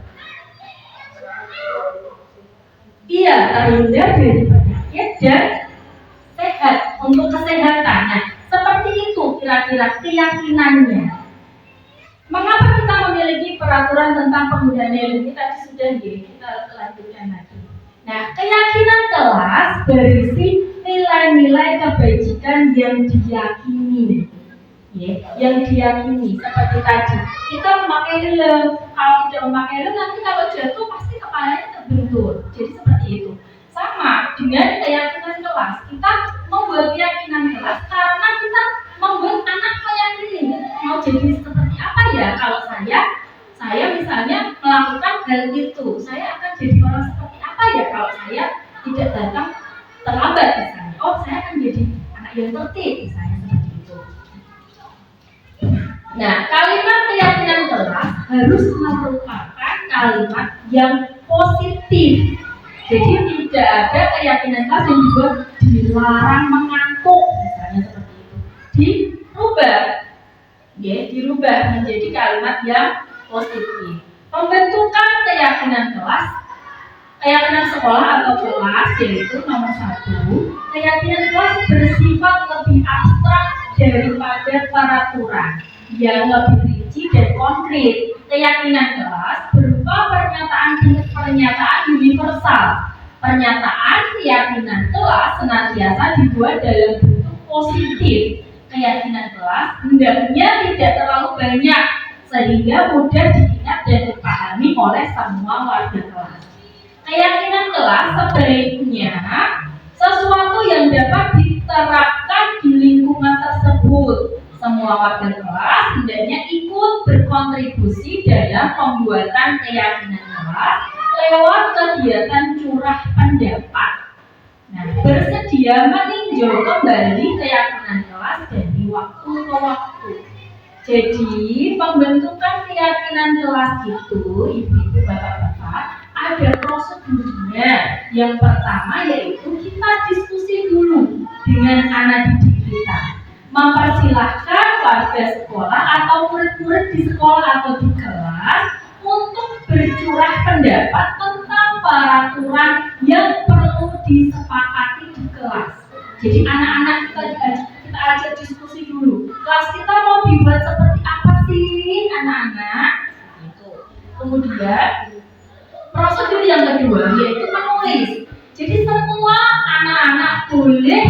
Iya, terhindar dari penyakit dan sehat untuk kesehatannya. Seperti itu kira-kira keyakinannya. Mengapa kita memiliki peraturan tentang penggunaan helm? Ini tadi sudah kita lanjutkan lagi. Nah, keyakinan kelas berisi nilai-nilai kebajikan yang diyakini. Yang diyakini seperti tadi. Kita memakai helm. Kalau tidak memakai helm, nanti kalau jatuh pasti kepalanya terbentur. Jadi seperti itu. Sama dengan keyakinan kelas. Kita membuat keyakinan kelas karena kita membuat anak meyakini mau jadi seperti apa ya kalau saya misalnya melakukan hal itu, saya akan jadi orang seperti apa ya kalau saya tidak datang terlambat misalnya. Oh, saya akan jadi anak yang tertib misalnya seperti itu. Nah, kalimat keyakinan kelas harus merupakan kalimat yang positif. Jadi tidak ada keyakinan kelas yang juga dilarang mengantuk misalnya seperti itu. Dirubah menjadi kalimat yang positif. Pembentukan keyakinan kelas, keyakinan sekolah atau kelas yaitu nomor 1. Keyakinan kelas bersifat lebih abstrak daripada peraturan yang lebih rinci dan konkret. Keyakinan kelas berupa pernyataan universal. Pernyataan keyakinan kelas senantiasa dibuat dalam bentuk positif. Keyakinan kelas hendaknya tidak terlalu banyak sehingga mudah diingat dan dipahami oleh semua warga kelas. Keyakinan kelas sebaiknya sesuatu yang dapat diterapkan di lingkungan tersebut. Semua warga kelas hendaknya ikut berkontribusi dalam pembuatan keyakinan kelas lewat kegiatan curah pendapat. Nah, bersedia meninjau kembali keyakinan kelas dari waktu ke waktu. Jadi, pembentukan keyakinan kelas itu, ibu-ibu, bapak-bapak, ada prosedurnya. Yang pertama yaitu kita diskusi dulu dengan anak didik kita. Mempersilahkan warga sekolah atau murid-murid di sekolah atau di kelas untuk bercurah pendapat tentang peraturan yang perlu disepakati di kelas. Jadi anak-anak kita ajak diskusi dulu. Kelas kita mau dibuat seperti apa sih anak-anak? Gitu. Kemudian prosedur yang kedua yaitu menulis. Jadi semua anak-anak boleh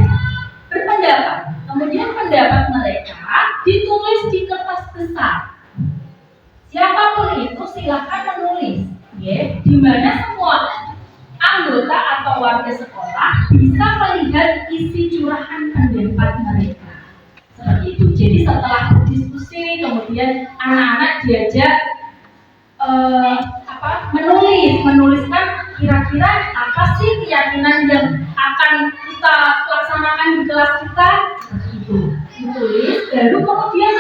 berpendapat. Kemudian pendapat mereka ditulis di kertas besar. Siapapun itu silakan menulis, di mana semua anggota atau warga sekolah bisa melihat isi curahan pendapat mereka. Seperti itu. Jadi setelah diskusi, kemudian anak-anak diajak menuliskan kira-kira apa sih keyakinan yang akan kita laksanakan di kelas kita. Seperti itu. Ditulis, baru kemudian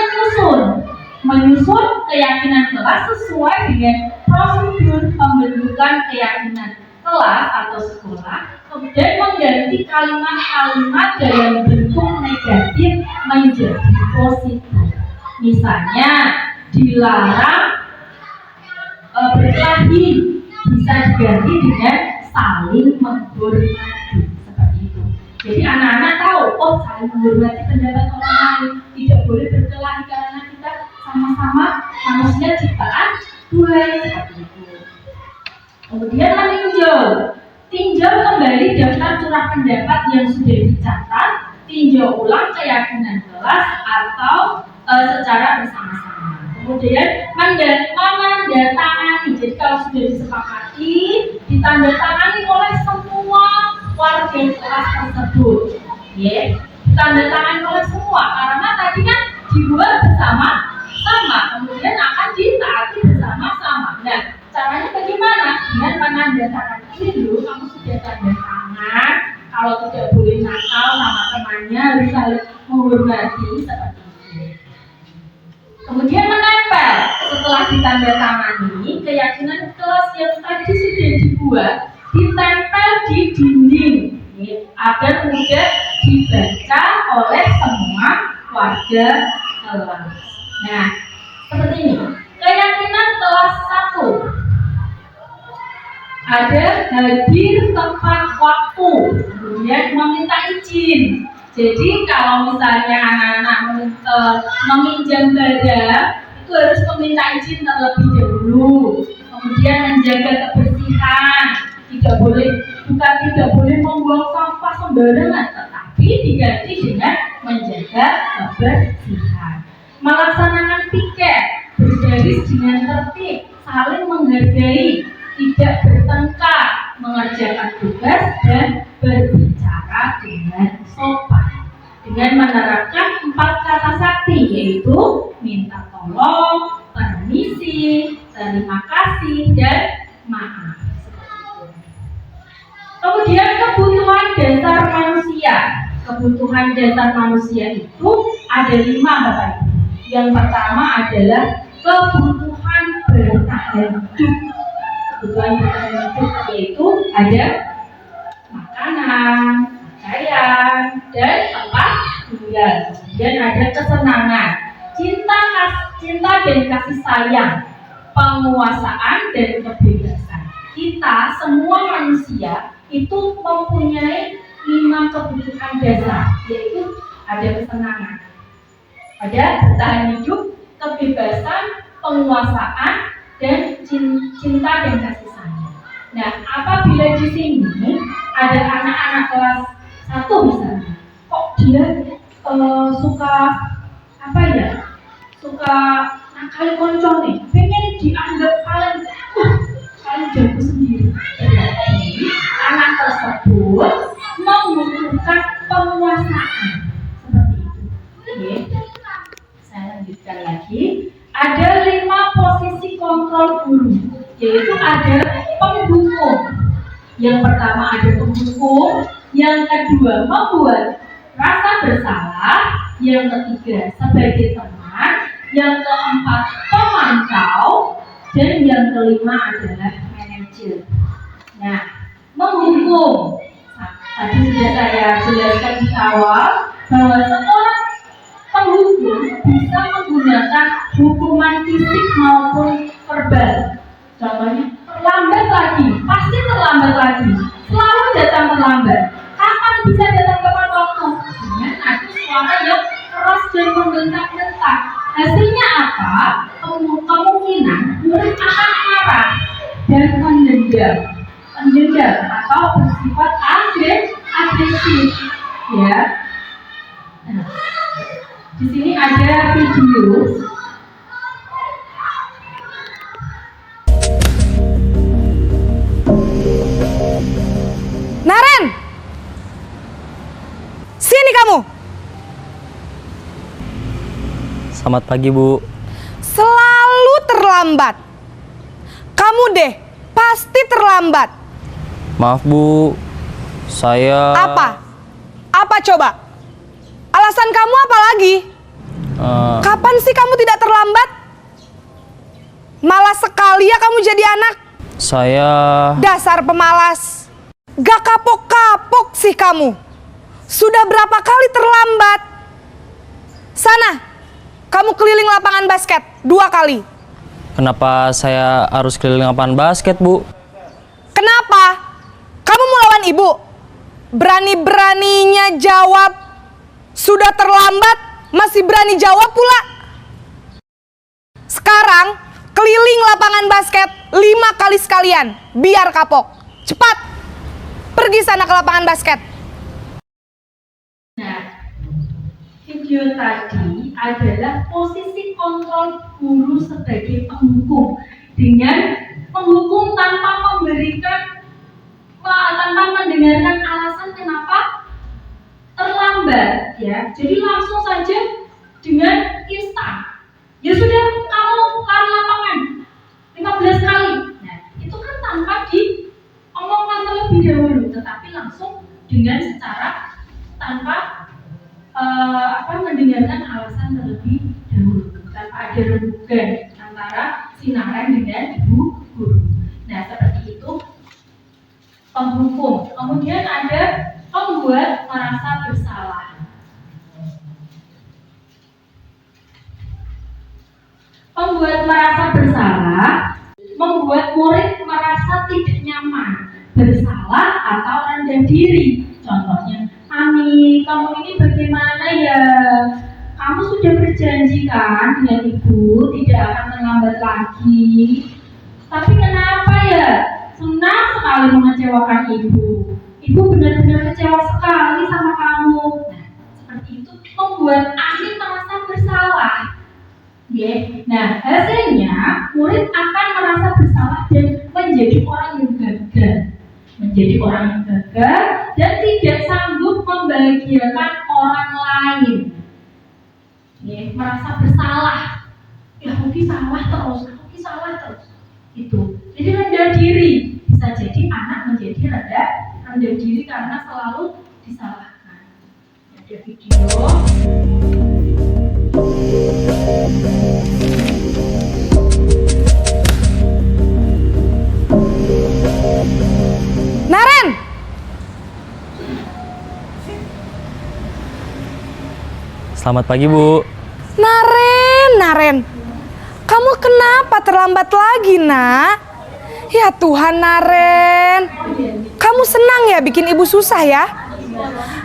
menyusun keyakinan kelas sesuai dengan prosedur pembentukan keyakinan kelas atau sekolah, kemudian mengganti kalimat-kalimat dalam bentuk negatif menjadi positif. Misalnya dilarang berkelahi bisa diganti dengan saling menghormati. Seperti Jadi anak-anak tahu, oh saling menghormati pendapat orang lain, tidak boleh berkelahi karena kita sama-sama manusia ciptaan Tuhan seperti itu. Kemudian meninjau, tinjau kembali daftar curah pendapat yang sudah dicatat, tinjau ulang keyakinan kelas atau secara bersama-sama. Kemudian menandatangani. Jadi kalau sudah disepakati, ditandatangani oleh semua warga kelas tersebut. Ya, ditandatangani oleh semua karena tadi kan dibuat bersama-sama, kemudian akan ditaati bersama-sama. Nah, caranya bagaimana? Dengan menandatangani ini dulu, kamu sudah tanda tangan. Kalau tidak boleh nakal sama temannya, harus saling menghormati seperti itu. Kemudian menempel. Setelah ditandatangani, keyakinan kelas yang tadi sudah dibuat ditempel di dinding agar mudah dibaca oleh semua warga kelas. Nah, seperti ini. Keyakinan kelas 1 ada hadir tepat waktu, kemudian meminta izin. Jadi kalau misalnya anak-anak meminjam barang, itu harus meminta izin terlebih dahulu. Kemudian menjaga kebersihan, tidak boleh membuang sampah sembarangan, tetapi diganti dengan menjaga kebersihan. Melaksanakan piket, berbaris dengan tertib, saling menghargai, tidak bertengkar, mengerjakan tugas dan berbicara dengan sopan. Dengan menerapkan 4 kata sakti, yaitu minta tolong, permisi, terima kasih, dan maaf. Kemudian kebutuhan dasar manusia. Kebutuhan dasar manusia itu ada 5, Bapak Ibu. Yang pertama adalah kebutuhan bertahan hidup. Kebutuhan bertahan hidup yaitu ada makanan, pakaian, dan tempat tinggal. Kemudian ada kesenangan, cinta dan kasih sayang, penguasaan dan kebebasan. Kita semua manusia itu mempunyai 5 kebutuhan dasar, yaitu ada kesenangan, ada bertahan hidup, kebebasan, penguasaan, dan cinta dan kasih sayang. Nah, apabila di sini ada anak-anak kelas 1 misalnya, kok dia suka nakal konco nih, pengen dianggap paling jago sendiri. Jadi anak tersebut membutuhkan penguasaan seperti itu. Oke. Saya lanjutkan lagi. Ada 5 posisi kontrol guru, yaitu ada pendukung. Yang pertama ada pendukung, yang kedua membuat rasa bersalah, yang ketiga sebagai teman, yang keempat pemantau, dan yang kelima adalah manajer. Nah, menghukum. Tadi sudah saya jelaskan di awal bahwa seorang penghukum bisa menggunakan hukuman fisik maupun verbal. Contohnya, terlambat lagi, pasti terlambat lagi, selalu datang terlambat. Kapan bisa datang tepat waktu? Dengan ada suara yang keras dan membentak-bentak. Hasilnya apa? Kemungkinan murid akan marah dan mendendam atau bersifat agresif, ya. Nah, di sini ada video. Naren, sini kamu. Selamat pagi, Bu. Selalu terlambat. Kamu deh, pasti terlambat. Maaf, Bu. Saya... Apa? Apa coba? Alasan kamu apa lagi? Kapan sih kamu tidak terlambat? Malas sekali ya kamu jadi anak. Saya... Dasar pemalas. Gak kapok-kapok sih kamu. Sudah berapa kali terlambat? Sana, kamu keliling lapangan basket 2 kali. Kenapa saya harus keliling lapangan basket, Bu? Kenapa? Kamu mau lawan ibu? Berani-beraninya jawab. Sudah terlambat, masih berani jawab pula. Sekarang, keliling lapangan basket 5 kali sekalian, biar kapok. Cepat, pergi sana ke lapangan basket. Nah, video tadi adalah posisi kontrol guru sebagai penghukum dengan menghukum tanpa mendengarkan alasan kenapa terlambat, ya. Jadi langsung saja dengan instan. Ya sudah, kamu lari lapangan 15 kali. Nah, itu kan tanpa diomongkan terlebih dahulu, tetapi langsung dengan secara tanpa mendengarkan alasan terlebih dahulu, tanpa ada rembukan antara si Naren dengan ibu guru. Nah, seperti itu penghukum. Kemudian ada pembuat merasa bersalah. Pembuat merasa bersalah membuat murid merasa tidak nyaman, bersalah atau rendah diri. Contohnya, Ami, kamu ini bagaimana ya? Kamu sudah berjanji kan dengan ibu tidak akan terlambat lagi. Tapi kenapa ya? Senang sekali mengecewakan ibu. Ibu benar-benar kecewa sekali sama kamu. Nah, seperti itu membuat Ami merasa bersalah. Yeah. Nah, hasilnya murid akan merasa bersalah dan menjadi orang yang gagal. Dan tidak sanggup membahagiakan orang lain. Yeah. Merasa bersalah. Ya, Hoki salah terus. Itu. Jadi rendah diri. Bisa jadi anak menjadi rendah diri karena selalu disalahkan. Ada video. Naren! Selamat pagi, Bu. Naren. Kamu kenapa terlambat lagi, Nak? Ya Tuhan, Naren. Kamu senang ya bikin ibu susah ya?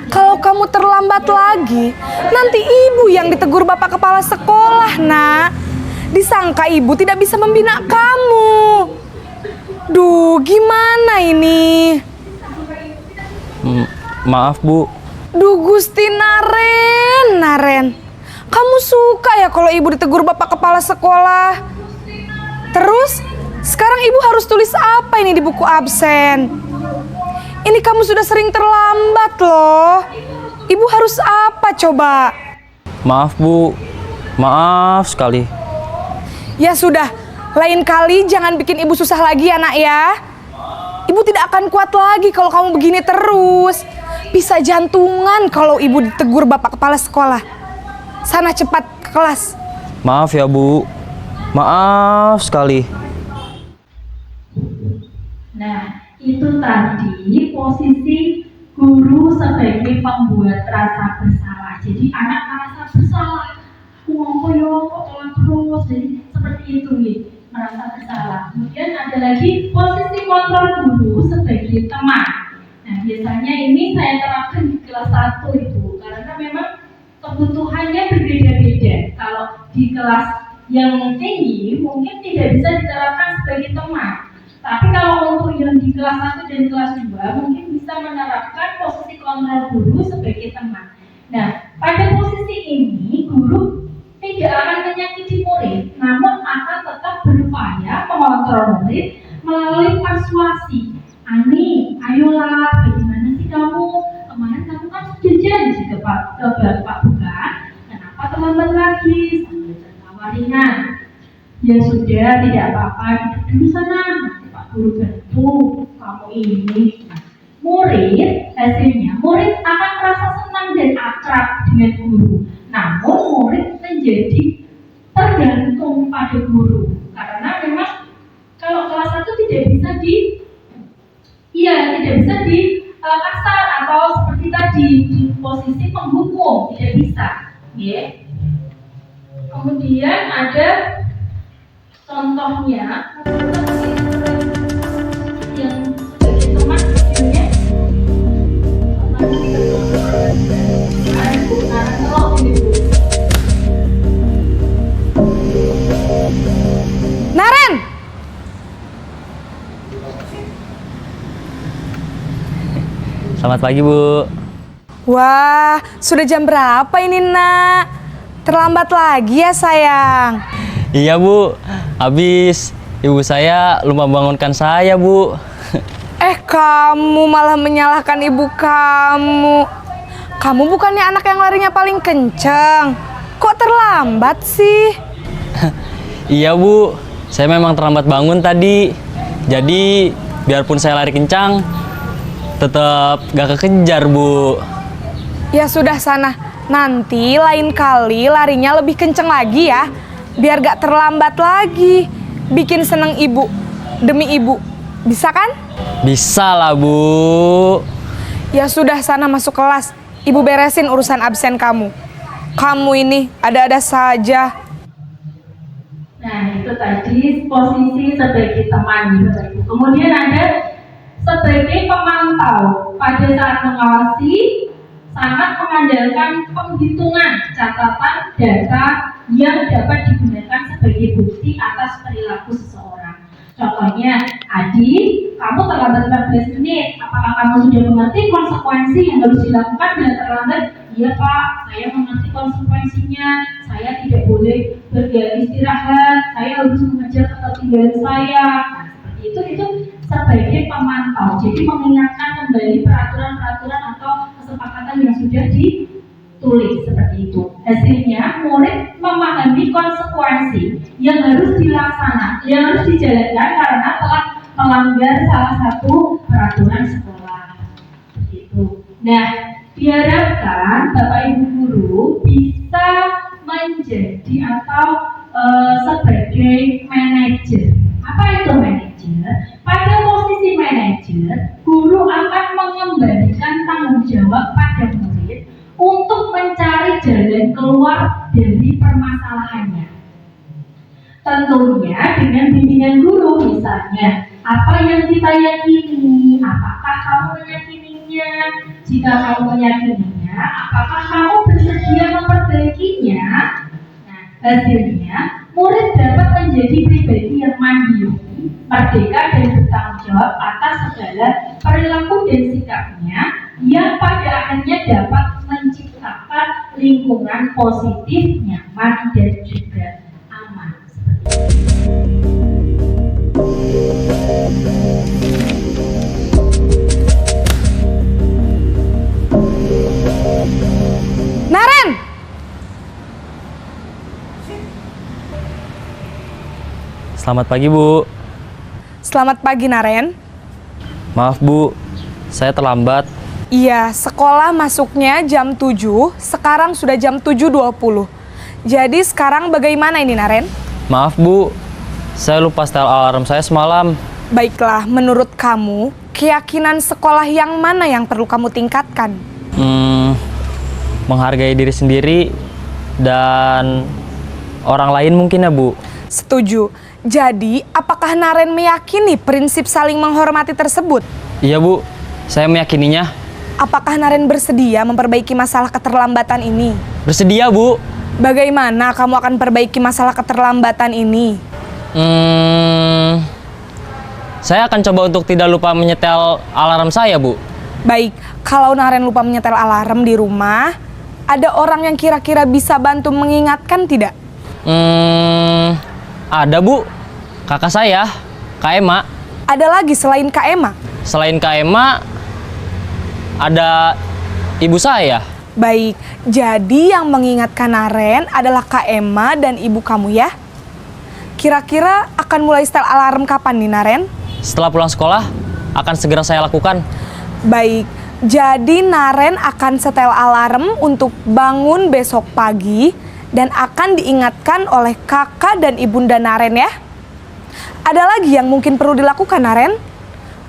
Kalau kamu terlambat lagi, nanti ibu yang ditegur bapak kepala sekolah, Nak. Disangka ibu tidak bisa membina kamu. Duh, gimana ini? Maaf, Bu. Duh, Gusti Naren. Kamu suka ya kalau ibu ditegur bapak kepala sekolah? Terus, sekarang ibu harus tulis apa ini di buku absen? Ini kamu sudah sering terlambat loh. Ibu harus apa coba? Maaf, Bu. Maaf sekali. Ya sudah, lain kali jangan bikin ibu susah lagi ya, Nak ya. Ibu tidak akan kuat lagi kalau kamu begini terus. Bisa jantungan kalau ibu ditegur bapak kepala sekolah. Sana cepat ke kelas. Maaf ya, Bu. Maaf sekali. Nah, itu tadi posisi guru sebagai pembuat rasa bersalah. Jadi anak merasa bersalah. Kok telat terus. Jadi seperti itu nih, merasa bersalah. Kemudian ada lagi posisi kontrol guru sebagai teman. Nah, biasanya ini saya terapkan di kelas 1 itu karena memang kebutuhannya berbeda-beda. Kalau di kelas yang tinggi mungkin tidak bisa diterapkan sebagai teman. Tapi kalau untuk yang di kelas 1 dan kelas 2 mungkin bisa menerapkan posisi kontrol guru sebagai teman. Nah, pada posisi ini guru tidak akan menyakiti murid, namun akan tetap berupaya mengontrol murid melalui persuasi. Ani, ayolah, bagaimana sih kamu? Kemarin kamu kan sudah janji ke Bapak bukan? Kenapa terlambat lagi? Sambil tertawa ringan. Ya sudah, tidak apa-apa, duduk dulu sana. Nanti Pak Guru bantu kamu ini. Nah, murid akan merasa senang dan akrab dengan guru. Namun murid menjadi tergantung pada guru. Karena memang kalau kelas 1 tidak bisa di kasar atau seperti tadi di posisi penghukum, tidak bisa. Yeah. Kemudian ada contohnya yang sebagai teman videonya. Selamat pagi, Bu. Wah, sudah jam berapa ini, Nak? Terlambat lagi ya, sayang. Iya, Bu. Habis ibu saya lupa bangunkan saya, Bu. Kamu malah menyalahkan ibu kamu. Kamu bukannya anak yang larinya paling kenceng. Kok terlambat sih? Iya, Bu. Saya memang terlambat bangun tadi. Jadi, biarpun saya lari kencang, tetap gak kekejar, Bu. Ya sudah sana. Nanti lain kali larinya lebih kenceng lagi ya. Biar gak terlambat lagi. Bikin seneng ibu. Demi ibu. Bisa kan? Bisa lah, Bu. Ya sudah sana masuk kelas. Ibu beresin urusan absen kamu. Kamu ini ada-ada saja. Nah, itu tadi posisi sebagai teman Bapak Ibu. Kemudian ada sebagai pemantau. Pada saat mengawasi, sangat mengandalkan penghitungan catatan data yang dapat digunakan sebagai bukti atas perilaku seseorang. Contohnya, Adi, kamu terlambat 15 menit. Apakah kamu sudah mengerti konsekuensi yang harus dilakukan bila terlambat? Iya, Pak, saya mengerti konsekuensinya. Saya tidak boleh beristirahat. Saya harus mengejar ketertinggalan saya. Nah, seperti itu sebagai pemantau. Jadi mengingatkan kembali peraturan-peraturan atau kesepakatan yang sudah ditulis seperti itu. Hasilnya, murid memahami konsekuensi yang harus dilaksanakan, yang harus dijalankan karena telah melanggar salah satu peraturan sekolah. Begitu. Nah, diharapkan Bapak Ibu guru bisa menjadi atau sebagai manajer. Apa itu manajer? Pada posisi manajer, guru akan mengembalikan tanggung jawab pada murid untuk mencari jalan keluar dari permasalahannya. Tentunya dengan bimbingan guru, misalnya apa yang kita yakini, apakah kamu meyakininya? Jika kamu meyakininya, apakah kamu bersedia memperbaikinya? Nah, hasilnya murid dapat menjadi pribadi yang mandiri, merdeka dan bertanggung jawab atas segala perilaku dan sikapnya yang pada akhirnya dapat menciptakan lingkungan positif, nyaman dan juga aman. Naren! Selamat pagi, Bu. Selamat pagi, Naren. Maaf, Bu. Saya terlambat. Iya, sekolah masuknya jam 7, sekarang sudah jam 7.20. Jadi sekarang bagaimana ini, Naren? Maaf, Bu. Saya lupa setel alarm saya semalam. Baiklah, menurut kamu, keyakinan sekolah yang mana yang perlu kamu tingkatkan? Menghargai diri sendiri dan orang lain mungkin ya, Bu. Setuju. Jadi, apakah Naren meyakini prinsip saling menghormati tersebut? Iya, Bu. Saya meyakininya. Apakah Naren bersedia memperbaiki masalah keterlambatan ini? Bersedia, Bu. Bagaimana kamu akan perbaiki masalah keterlambatan ini? Saya akan coba untuk tidak lupa menyetel alarm saya, Bu. Baik, kalau Naren lupa menyetel alarm di rumah, ada orang yang kira-kira bisa bantu mengingatkan tidak? Ada, Bu. Kakak saya, Kak Ema. Ada lagi selain Kak Ema? Selain Kak Ema, ada ibu saya. Baik, jadi yang mengingatkan Naren adalah Kak Ema dan ibu kamu ya? Kira-kira akan mulai setel alarm kapan nih, Naren? Setelah pulang sekolah, akan segera saya lakukan. Baik, jadi Naren akan setel alarm untuk bangun besok pagi dan akan diingatkan oleh kakak dan ibunda Naren ya. Ada lagi yang mungkin perlu dilakukan, Naren?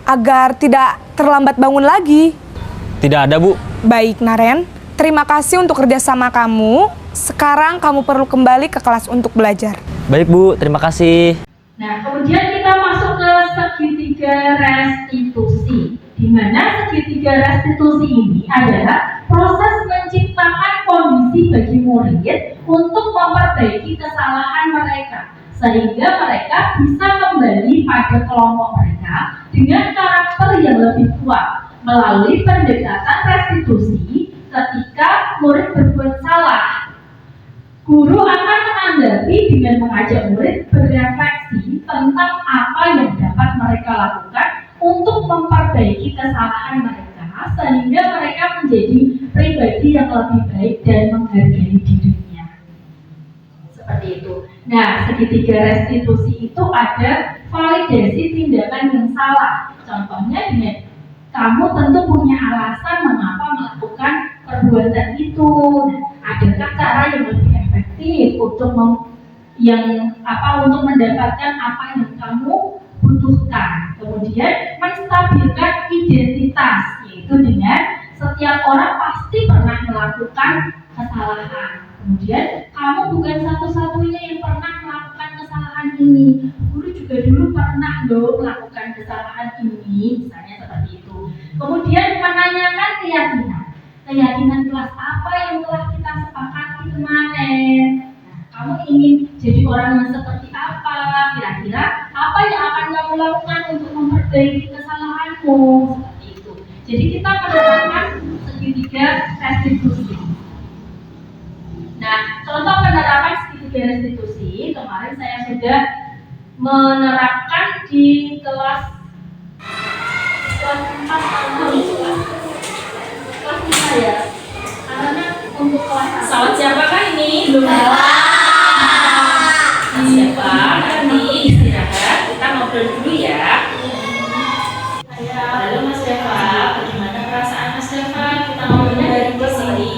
Agar tidak terlambat bangun lagi. Tidak ada, Bu. Baik, Naren. Terima kasih untuk kerjasama kamu. Sekarang kamu perlu kembali ke kelas untuk belajar. Baik, Bu. Terima kasih. Nah, kemudian kita masuk ke segitiga restitusi, di mana segitiga restitusi ini adalah proses menciptakan kondisi bagi murid untuk memperbaiki kesalahan mereka, sehingga mereka bisa kembali pada kelompok mereka dengan karakter yang lebih kuat, melalui pendekatan restitusi ketika murid berbuat salah. Guru akan menanggapi dengan mengajak murid berefleksi tentang apa yang dapat mereka lakukan untuk memperbaiki kesalahan mereka, sehingga mereka menjadi pribadi yang lebih baik dan menghargai dirinya. Seperti itu. Nah, segitiga restitusi itu ada validasi tindakan yang salah. Contohnya dengan kamu tentu punya alasan mengapa melakukan perbuatan itu. Adakah cara yang lebih efektif untuk untuk mendapatkan apa yang kamu butuhkan? Kemudian menstabilkan identitas, yaitu dengan setiap orang pasti pernah melakukan kesalahan. Kemudian kamu bukan satu-satunya yang pernah melakukan kesalahan ini. Guru juga dulu pernah melakukan kesalahan ini, misalnya seperti itu. Kemudian menanyakan keyakinan kelas apa yang telah kita sepakati kemarin. Nah, kamu ingin jadi orang yang seperti apa? Kira-kira apa yang akan kamu lakukan untuk memperbaiki kesalahanmu? Seperti itu. Jadi kita menerapkan segitiga restitusi. Nah, contoh penerapan segitiga restitusi kemarin saya sudah menerapkan di kelas 4 kelas 5 ya. Karena untuk kelas pesawat siapakah ini? Belum siapa? Nanti istirahat, kita ngobrol dulu ya. Halo Mas Deva, bagaimana perasaan Mas Deva? Kita ngobrolnya dari sini.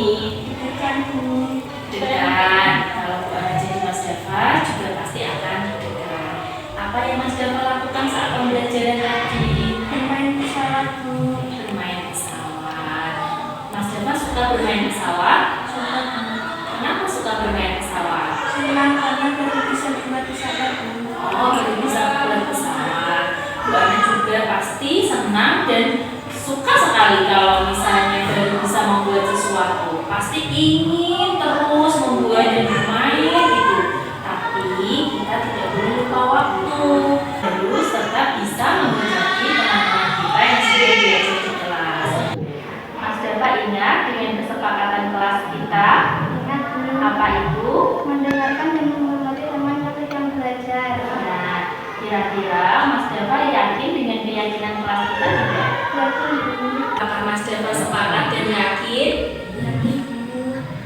Dan kalau bukan jadi Mas Deva juga pasti akan dekat. Apa yang Mas Deva lakukan saat pembelajaran tadi? Bermain pesawat, Bu. Bermain pesawat. Mas Deva suka bermain pesawat? Suka. Kenapa suka bermain pesawat? Senang karena baru bisa buat pesawat, Bu. Oh, baru bisa buat pesawat. Bu Ana juga pasti senang dan suka sekali kalau misalnya baru bisa membuat sesuatu. Pasti ingin terus membuat dan bermain gitu. Tapi kita tidak boleh lupa waktu. Terus tetap bisa menghadapi teman-teman kita yang sudah diajak di kelas. Mas Deva ingat dengan kesepakatan kelas kita? Ingat. Apa itu? Mendengarkan dan menghormati teman yang belajar. Nah, kira-kira Mas Deva yakin dengan keyakinan kelas kita tidak? Yakin. Apakah Mas Deva sepakat dan yakin?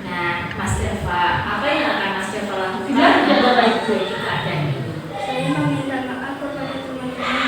Nah, Mas Deva, apa yang akan Mas Deva lakukan? Jaga baik-baik keadaan ini. Saya meminta maaf kepada teman-teman.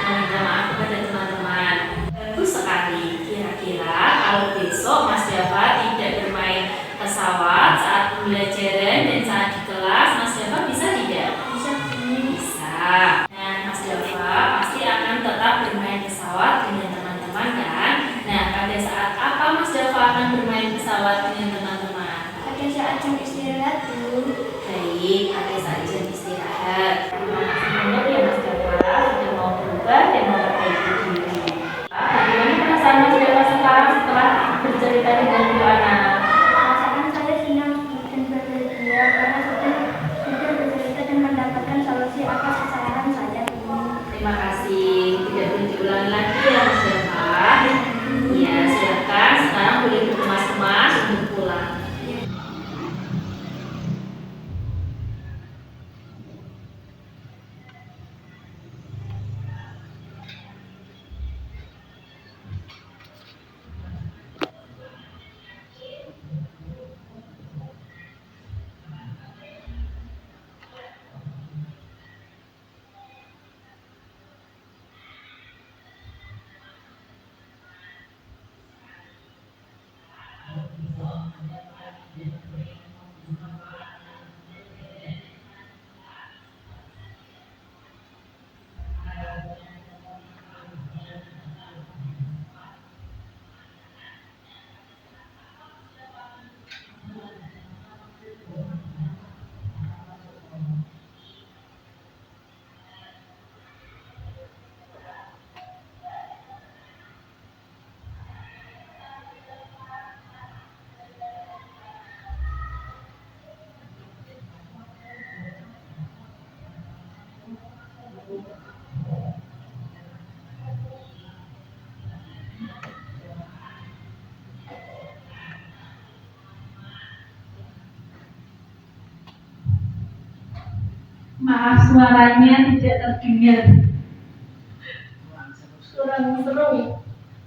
Meminta maaf kepada teman-teman. Bagus sekali. Kira-kira kalau besok Mas Deva tidak bermain pesawat saat pembelajaran dan saat di kelas, Mas Deva bisa tidak? Bisa. Bisa. Nah, Mas Deva pasti akan tetap bermain pesawat dengan teman-teman kan? Nah, pada saat apa Mas Deva akan bermain pesawat dengan teman-teman? Pada saat jam istirahat, Bu. Baik, pada saat jam istirahat. Terima kasih banyak ya Mas Deva sudah mau berubah dan memperbaiki diri. Bagaimana perasaan Mas Deva sekarang setelah bercerita dengan Bu Ana? Perasaan saya senang dan bahagia karena sudah bercerita dan mendapatkan solusi atas kesalahan saya. Terima kasih. Tidak boleh diulangi lagi ya Mas Deva. Ya, silakan sekarang boleh berkemas-kemas untuk pulang. Maaf suaranya tidak terdengar. Kurang seru.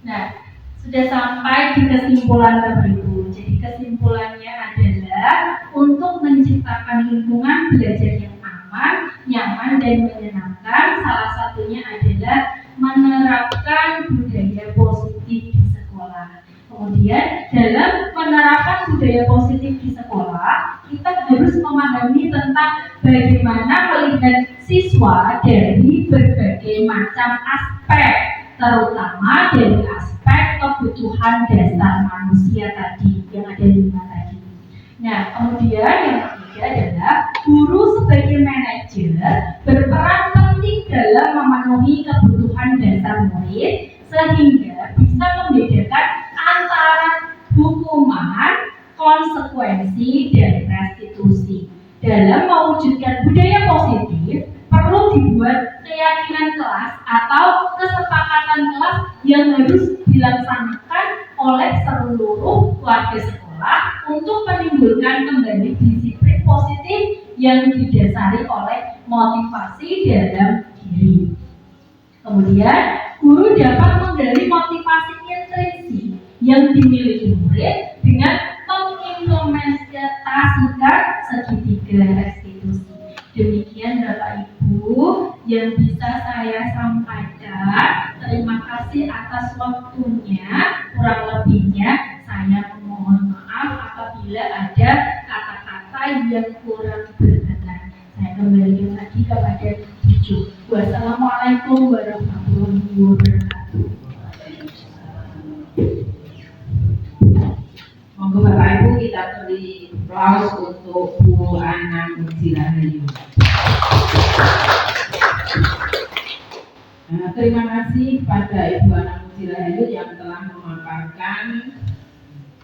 Nah, sudah sampai di kesimpulan Bapak Ibu. Jadi kesimpulannya adalah untuk menciptakan lingkungan belajar yang aman, nyaman, dan menyenangkan, salah satunya adalah menerapkan budaya positif di sekolah. Kemudian dalam menerapkan budaya positif di sekolah, kita harus memahami tentang bagaimana melihat siswa dari berbagai macam aspek, terutama dari aspek kebutuhan dasar manusia tadi, yang ada 5 tadi. Nah, kemudian yang ketiga adalah guru sebagai manajer berperan penting dalam memenuhi kebutuhan dasar murid sehingga bisa membedakan antara hukuman, konsekuensi, dan restitusi. Dalam mewujudkan budaya positif, perlu dibuat keyakinan kelas atau kesepakatan kelas yang harus dilaksanakan oleh seluruh warga sekolah untuk menimbulkan kembali disiplin positif yang didasari oleh motivasi dalam diri. Kemudian, guru dapat menggali motivasi intrinsik yang dimiliki murid dengan mengimplementasikan segitiga restitusi. Demikian Bapak Ibu yang bisa saya sampaikan. Terima kasih atas waktunya. Kurang lebihnya saya memohon maaf apabila ada kata-kata yang kurang berkenan. Saya kembalikan lagi kepada Ibu. Wassalamualaikum warahmatullahi wabarakatuh. Monggo Bapak Ibu kita beri aplaus untuk Bu Anang Mujirahayu. Terima kasih kepada Ibu Anang Mujirahayu yang telah memaparkan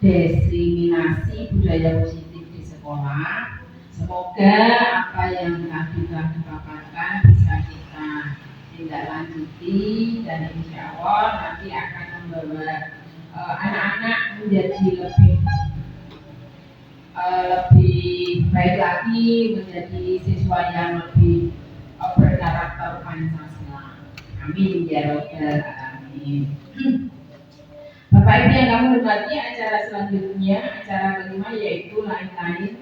diseminasi budaya positif di sekolah. Semoga apa yang telah dipaparkan bisa kita tindak lanjuti dan insya Allah nanti akan membawa anak-anak menjadi lebih baik lagi, menjadi siswa yang lebih berkarakter Pancasila. Amin ya robbal alamin. Bapak Ibu yang kami hormati, acara selanjutnya acara kelima yaitu lain-lain.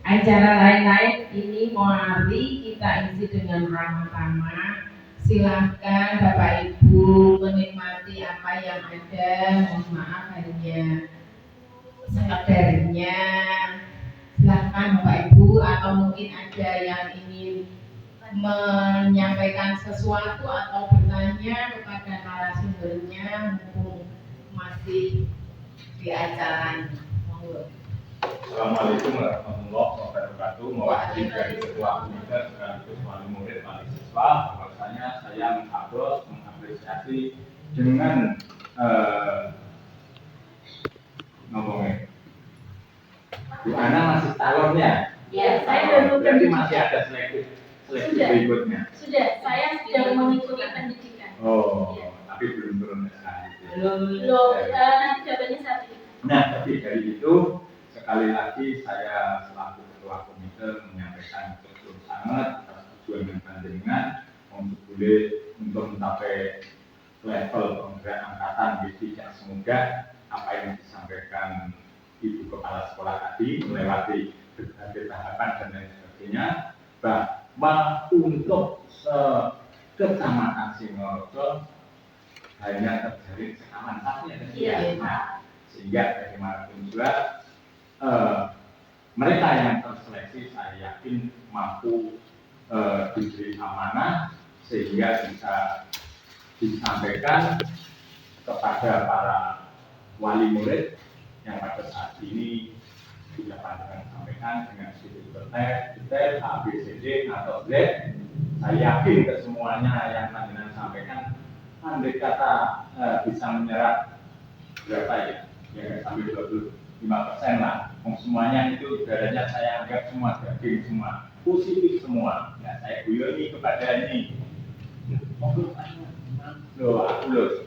Acara lain-lain ini mari kita isi dengan ramah-ramah. Silahkan Bapak Ibu menikmati apa yang ada. Mohon maaf hanya sekadarnya. Silahkan Bapak Ibu, atau mungkin ada yang ingin menyampaikan sesuatu atau bertanya kepada narasumbernya mumpung masih di acara ini. Monggo. Assalamualaikum warahmatullahi wabarakatuh. Mewakili dari Ketua Komite sekaligus wali murid wali siswa, bahwasanya saya mengapresiasi dengan ngomongnya. Bu Ana masih calon ya? Ya, saya baru berarti masih ada seleksi berikutnya. Sudah, saya sedang mengikuti pendidikan. Oh, Ya. tapi belum turun ya. Belum, nanti jawabannya saat ini. Nah, tapi dari itu sekali lagi saya selaku ketua komite menyampaikan betul sangat atas tujuan dan panjenengan untuk mencapai level pemberian angkatan tidak semoga apa yang disampaikan Ibu Kepala Sekolah tadi melewati berbagai tahapan dan lain sebagainya, bahwa untuk kecamatan Singorojo hanya terjadi rekaman satu yang sehingga bagaimanapun juga mereka yang terseleksi saya yakin mampu diberi amanah sehingga bisa disampaikan kepada para wali murid yang pada saat ini sudah pandangan sampaikan dengan detail A, B, C, D atau Z. Saya yakin kesemuanya yang pandangan sampaikan andai kata bisa menyerap berapa ya? Ya sampai 25% lah. Semuanya itu ibaratnya saya anggap semua daging semua, positif semua. Nah, saya guyoni kepada ini.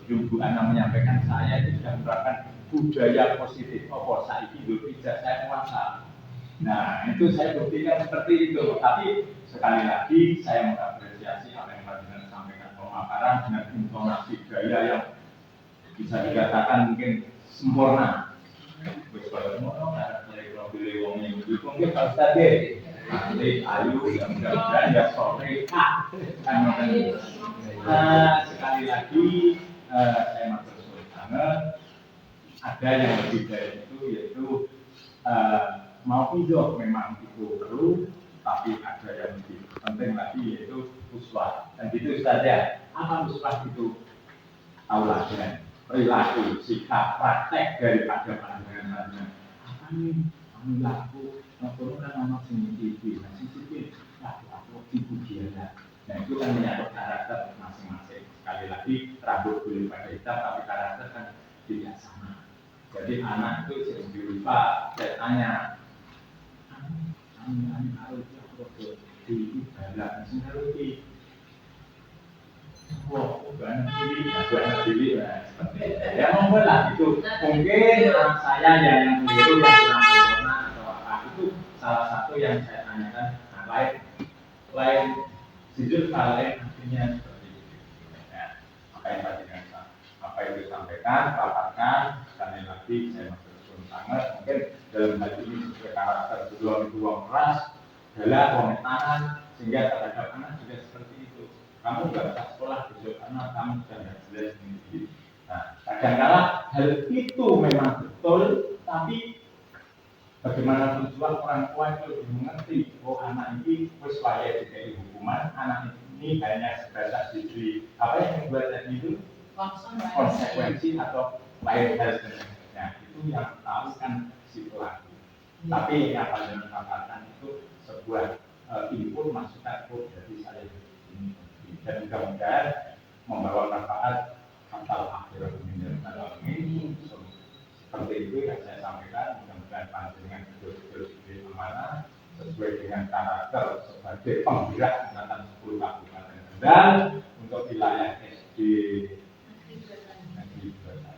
Ibu Ana menyampaikan saya itu sudah menerapkan budaya positif. Saat ini tidak saya kuasa. Nah, itu saya buktikan seperti itu. Tapi sekali lagi saya mengapresiasi apa yang Pak Dinas sampaikan, pemaparan dengan intonasi gaya yang bisa dikatakan mungkin sempurna. Wis kalau ngono dari mobil wong yang itu mungkin Pak Ustaz deh. Nanti ayu yang mudah-mudahan ya sore. Sekali lagi saya matur banget. Ada yang lebih dari itu, yaitu mau video memang itu perlu, tapi ada yang lebih penting lagi, yaitu uswah. Dan gitu saja. Apa uswah itu? Tauladan, perilaku, sikap, praktek daripada pandangan-pandangan. Apa nih? Kamu laku, kalau kan nama CCTV, aku ibu biasa. Nah itu kan menyangkut karakter masing-masing. Sekali lagi, rambut boleh pada hitam, tapi karakter kan tidak sama. Jadi anak itu sering lupa, saya tanya, kamu harus di ibadah, misalnya di wah, bukan diri, ya monggo lah itu. Mungkin saya yang keliru yang kurang sempurna atau apa, itu salah satu yang saya tanyakan. Nah, lain jujur lain artinya seperti itu. Ya, apa yang tadi apa itu sampaikan, paparkan. Sekali lagi saya masih sangat mungkin dalam hal ini sesuai karakter berjuang keras, galak, tangan, sehingga terhadap anak juga seperti itu. Kamu nggak usah sekolah besok karena kamu sudah nggak jelas sendiri. Nah, kadang-kala hal itu memang betul, tapi bagaimanapun juga orang tua itu lebih mengerti, oh anak ini wis layak diberi hukuman, anak ini hanya sebatas diberi apa yang membuat tadi itu konsekuensi atau lain hal sebagainya. Itu yang tahu kan si pelaku. Tapi yang paling dikatakan itu sebuah input masukan dari saya ini. Dan mudah-mudahan membawa manfaat antar akhirat ini seperti itu yang saya sampaikan. Mudah-mudahan panjenengan betul-betul diberi amanah sesuai dengan karakter sebagai penggerak angkatan 10 Kabupaten Kendal untuk wilayah SD Negeri 21.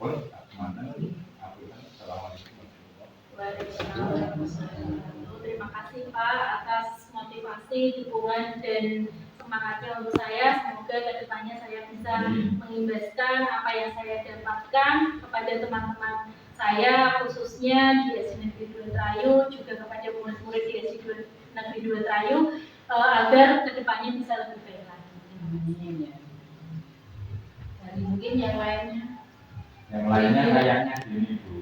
Pun mantan Assalamualaikum warahmatullahi wabarakatuh. Terima kasih Pak atas motivasi, dukungan dan semangatnya untuk saya. Semoga kedepannya saya bisa mengimbaskan apa yang saya dapatkan kepada teman-teman saya, khususnya di SD Negeri 2 Trayu, juga kepada murid-murid di SD Negeri 2 Trayu, agar kedepannya bisa lebih baik lagi. Jadi mungkin yang lainnya. Yang lainnya kayaknya gini Bu.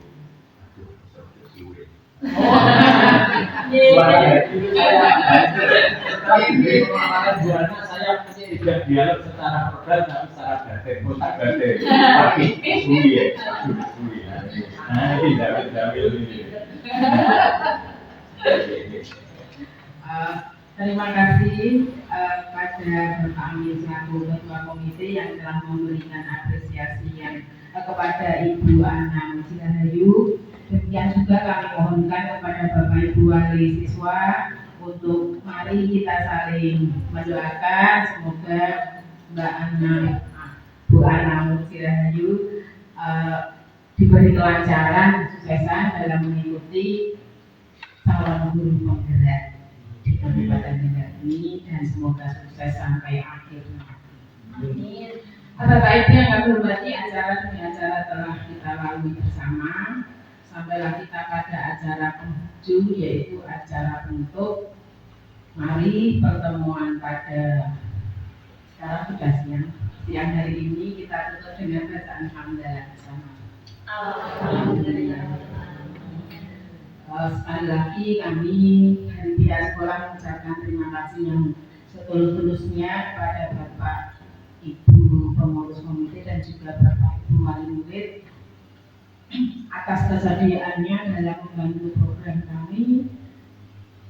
Aduh, seperti gue. Saya tidak dialog secara verbal tapi secara batin, otak batin. Tapi suwi ya, suwi. Nah ini Dawil ini. Terima kasih pada Bapak Amin selaku Ketua Komite yang telah memberikan apresiasi yang kepada Ibu Ana Musirahayu. Demikian juga kami mohonkan kepada Bapak Ibu wali siswa untuk mari kita saling mendoakan semoga Mbak Ana, Bu Ana Musirahayu diberi kelancaran, kesuksesan dalam mengikuti calon guru penggerak di Kabupaten Kendal ini dan semoga sukses sampai akhir. Amin. Bapak Ibu yang kami hormati, acara demi acara telah kita lalui bersama. Sampailah kita pada acara penghujung, yaitu acara penutup. Mari pertemuan pada sekarang sudah siang hari ini kita tutup dengan bacaan hamdalah bersama. Alhamdulillah. Sekali lagi kami dari pihak sekolah mengucapkan terima kasih yang setulus-tulusnya kepada Bapak Ibu pengurus komite dan juga Bapak Ibu wali murid atas kesediaannya dalam membantu program kami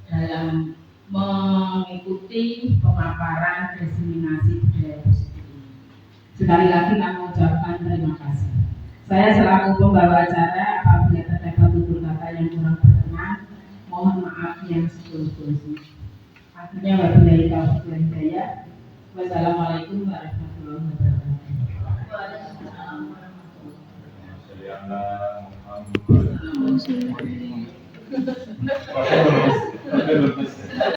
dalam mengikuti pemaparan diseminasi budaya positif ini. Sekali lagi kami mengucapkan terima kasih. Saya selaku pembawa acara, apabila terdapat tutur kata yang kurang berkenan, mohon maaf yang setulus-tulusnya. Akhirnya wabillahi taufiq wal hidayah. Wassalamualaikum warahmatullahi wabarakatuh. Oke, lulus.